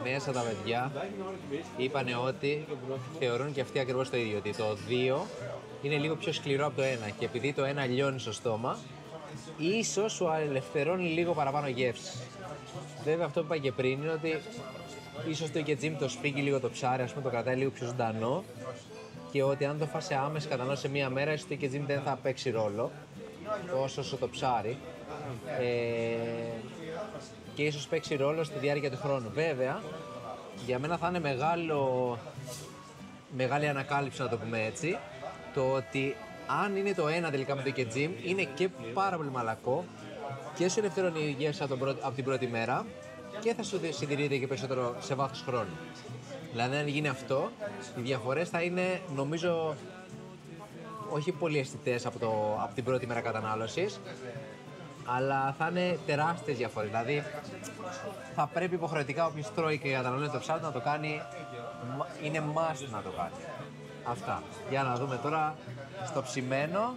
Μέσα τα παιδιά είπανε ότι θεωρούν και αυτοί ακριβώς το ίδιο, ότι το 2 είναι λίγο πιο σκληρό από το 1 και επειδή το 1 λιώνει στο στόμα, ίσως σου ελευθερώνει λίγο παραπάνω γεύση. Βέβαια αυτό που είπα και πριν είναι ότι ίσως το Ikejim το σφίγγει λίγο το ψάρι, ας πούμε, το κρατάει λίγο πιο ζωντανό και ότι αν το φας άμεσα κατανάλωση σε μία μέρα, ίσως το Ikejim δεν θα παίξει ρόλο όσο το ψάρι και ίσως παίξει ρόλο στη διάρκεια του χρόνου. Βέβαια, για μένα θα είναι μεγάλη ανακάλυψη, να το πούμε έτσι, το ότι αν είναι το 1 τελικά με το Ikejim, είναι και πάρα πολύ μαλακό και σου ελευθερώνει η γεύση από την πρώτη μέρα και θα σου συντηρείται και περισσότερο σε βάθος χρόνου. Δηλαδή, αν γίνει αυτό, οι διαφορές θα είναι, νομίζω, όχι πολύ αισθητές από την πρώτη μέρα κατανάλωσης, αλλά θα είναι τεράστιες διαφορές. Δηλαδή, θα πρέπει υποχρεωτικά όποιος τρώει και καταναλώνει το ψάρι να το κάνει, είναι must να το κάνει. Αυτά. Για να δούμε τώρα στο ψημένο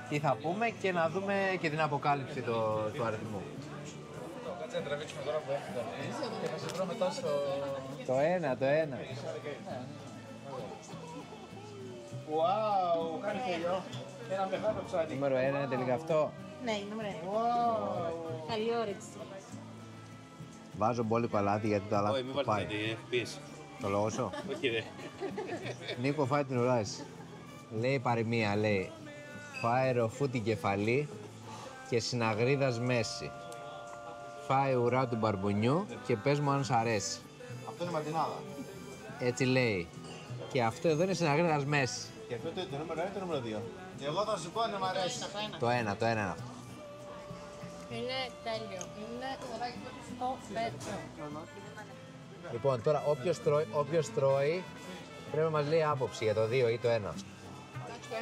τι θα πούμε και να δούμε και την αποκάλυψη του αριθμού. Κάτσε να τραβήξουμε τώρα που έχουμε και θα σε βρω μετά στο... Το ένα. Wow, κάνει τελειό. Ένα μεγάλο ψάρι. Νούμερο 1 είναι τελικά αυτό. Ναι, είναι νούμερο 1. Καλή όρεξη. Βάζω μπόλικο αλάτι γιατί το αλάτι Όχι, μην βάλτε κάτι, έχει πίεση. Το λόγο σου. Όχι ρε. Νίκο, φάει την ουρά σου. Λέει παροιμία, λέει. Φάει ροφού την κεφαλή και συναγρίδας μέση. Φάει ουρά του μπαρμπουνιού και πες μου αν σ' αρέσει. Αυτό είναι ματινάδα. Έτσι λέει. Και αυτό εδώ είναι συναγρίδας μέση. Και αυτό το νούμερο 1 ή το νούμερο 2. Εγώ θα σου πω αν μ' αρέσει. Το ένα. Είναι τέλειο. Είναι το πέτρο. Λοιπόν, τώρα όποιος τρώει πρέπει να μας λέει άποψη για το 2 ή το 1. Το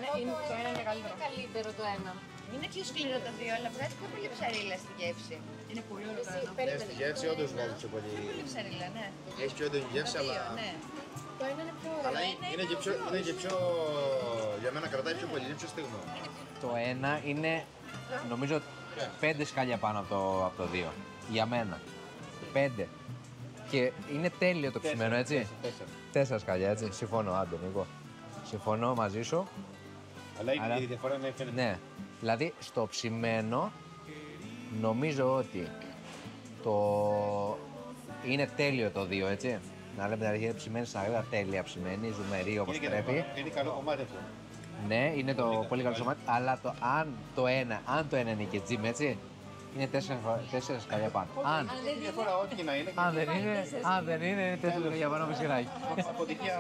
ένα είναι καλύτερο. Καλύτερο το ένα. Είναι πιο σκληρό το 2, αλλά βγάζει πιο πολύ ψαρίλα στη γεύση. Είναι πολύ ωραίο το 1. Στη γεύση όντως βγάζει πιο πολύ. Πολύ ψαρίλα, ναι. Έχει πιο έντονη γεύση, αλλά... Ναι. Το ένα είναι πιο Αλλά ωραίο. είναι και πιο... Για μένα κρατάει πιο πολύ, είναι πιο στιγμό. Το 1 είναι, νομίζω, 5 σκάλια πάνω από το 2. Για μένα. 5. Και είναι τέλειο το ψημένο, έτσι. 4 σκάλια, έτσι. Συμφωνώ, άντε, Νίκο. Συμφωνώ μαζί σου. Αλλά η διαφορά είναι φαίνεται. Ναι. Δηλαδή, στο ψημένο, νομίζω ότι είναι τέλειο το 2, έτσι. Να λέμε δηλαδή είναι ψημένη στην αγρίδα, τέλεια ψημένη, ζουμερή όπως πρέπει. Είναι καλό κομμάτι αυτό. Ναι, είναι το πολύ καλό κομμάτι, αλλά αν το ένα είναι Ikejim, έτσι, είναι 4 σκαλιά πάνω. Αν δεν είναι, είναι 4 σκαλιά πάνω με σειράκι.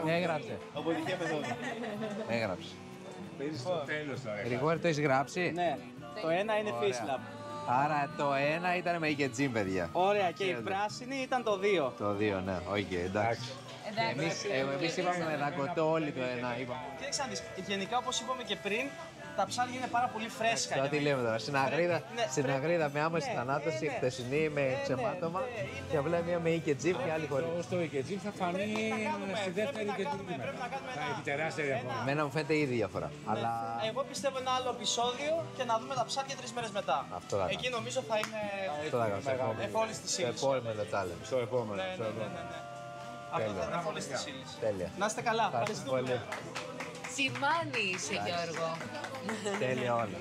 Έγραψε. Αποτυχία μεθόδου. Έγραψε. Παίζεις το τέλος τώρα. Γρηγόρη, το έχεις γράψει? Ναι, το ένα είναι Fish Lab. Άρα το 1 ήταν με Ikejim, παιδιά. Ωραία, και η πράσινη ήταν το 2. Το 2, ναι, οκ, εντάξει. Εμείς είπαμε με δακοτό όλοι το 1, είπαμε. Κοίταξε να δεις, γενικά όπως είπαμε και πριν, τα ψάρια είναι πάρα πολύ φρέσκα. Τώρα τι λέμε τώρα, στην αγρίδα με άμεση θανάτωση, χτεσινή με ξεμάτωμα και απλά μία με Ikejim και άλλη χωρίς. Στο Ikejim θα φανεί στη δεύτερη και τρίτη μέρα. Θα έχει τεράστια διαφορά. Εμένα μου φαίνεται ήδη διαφορά. Αλλά... Εγώ πιστεύω ένα άλλο επεισόδιο και να δούμε τα ψάρια 3 μέρες μετά. Αυτό θα εκεί νομίζω θα είναι εφόλης της ύλης. Στο επόμενο challenge. Στο επόμενο. Αυτό θα είναι εφόλης της ύλης. Τέλεια. Να είστε καλά. Ευχαριστώ πολύ. Σημάνι είσαι, Γιώργο. Τέλεια όλα.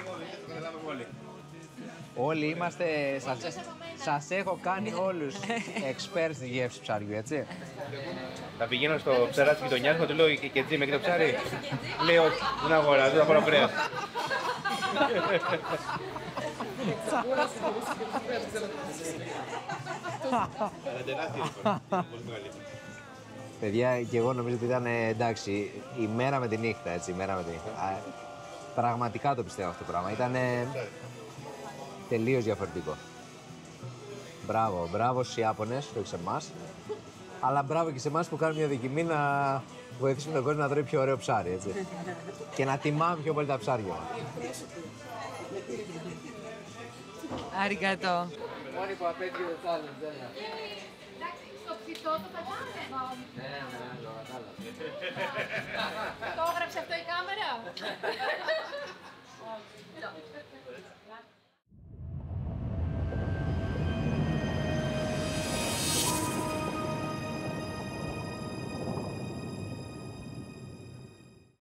Όλοι είμαστε, σας έχω κάνει όλους experts στη γεύση ψαριού, έτσι. Θα πηγαίνω στο ψαρά της γειτονιάς μου, του λέω Ikejim με και το ψάρι. Λέει όχι, δεν αγοράζω, θα πάρω κρέας. Αλλά τεράστια διαφορά. Πολύ μεγάλη. Παιδιά, και εγώ νομίζω ότι ήταν εντάξει, η μέρα με τη νύχτα, έτσι, η μέρα με τη νύχτα. Πραγματικά το πιστεύω αυτό το πράγμα. Ήταν τελείως διαφορετικό. Μπράβο στους Ιάπωνες, όχι σε εμάς. Αλλά μπράβο και σε εμάς που κάνουμε μια δοκιμή να βοηθήσουμε τον κόσμο να τρώει πιο ωραίο ψάρι, έτσι. Και να τιμάμε πιο πολύ τα ψάρια. Αριγκατό. μόνη που απέτυχε το challenge, έλα. Εντάξει, στο ψητό το πετάμε. Ναι, το κατάλαβα. Το έγραψε αυτό η κάμερα.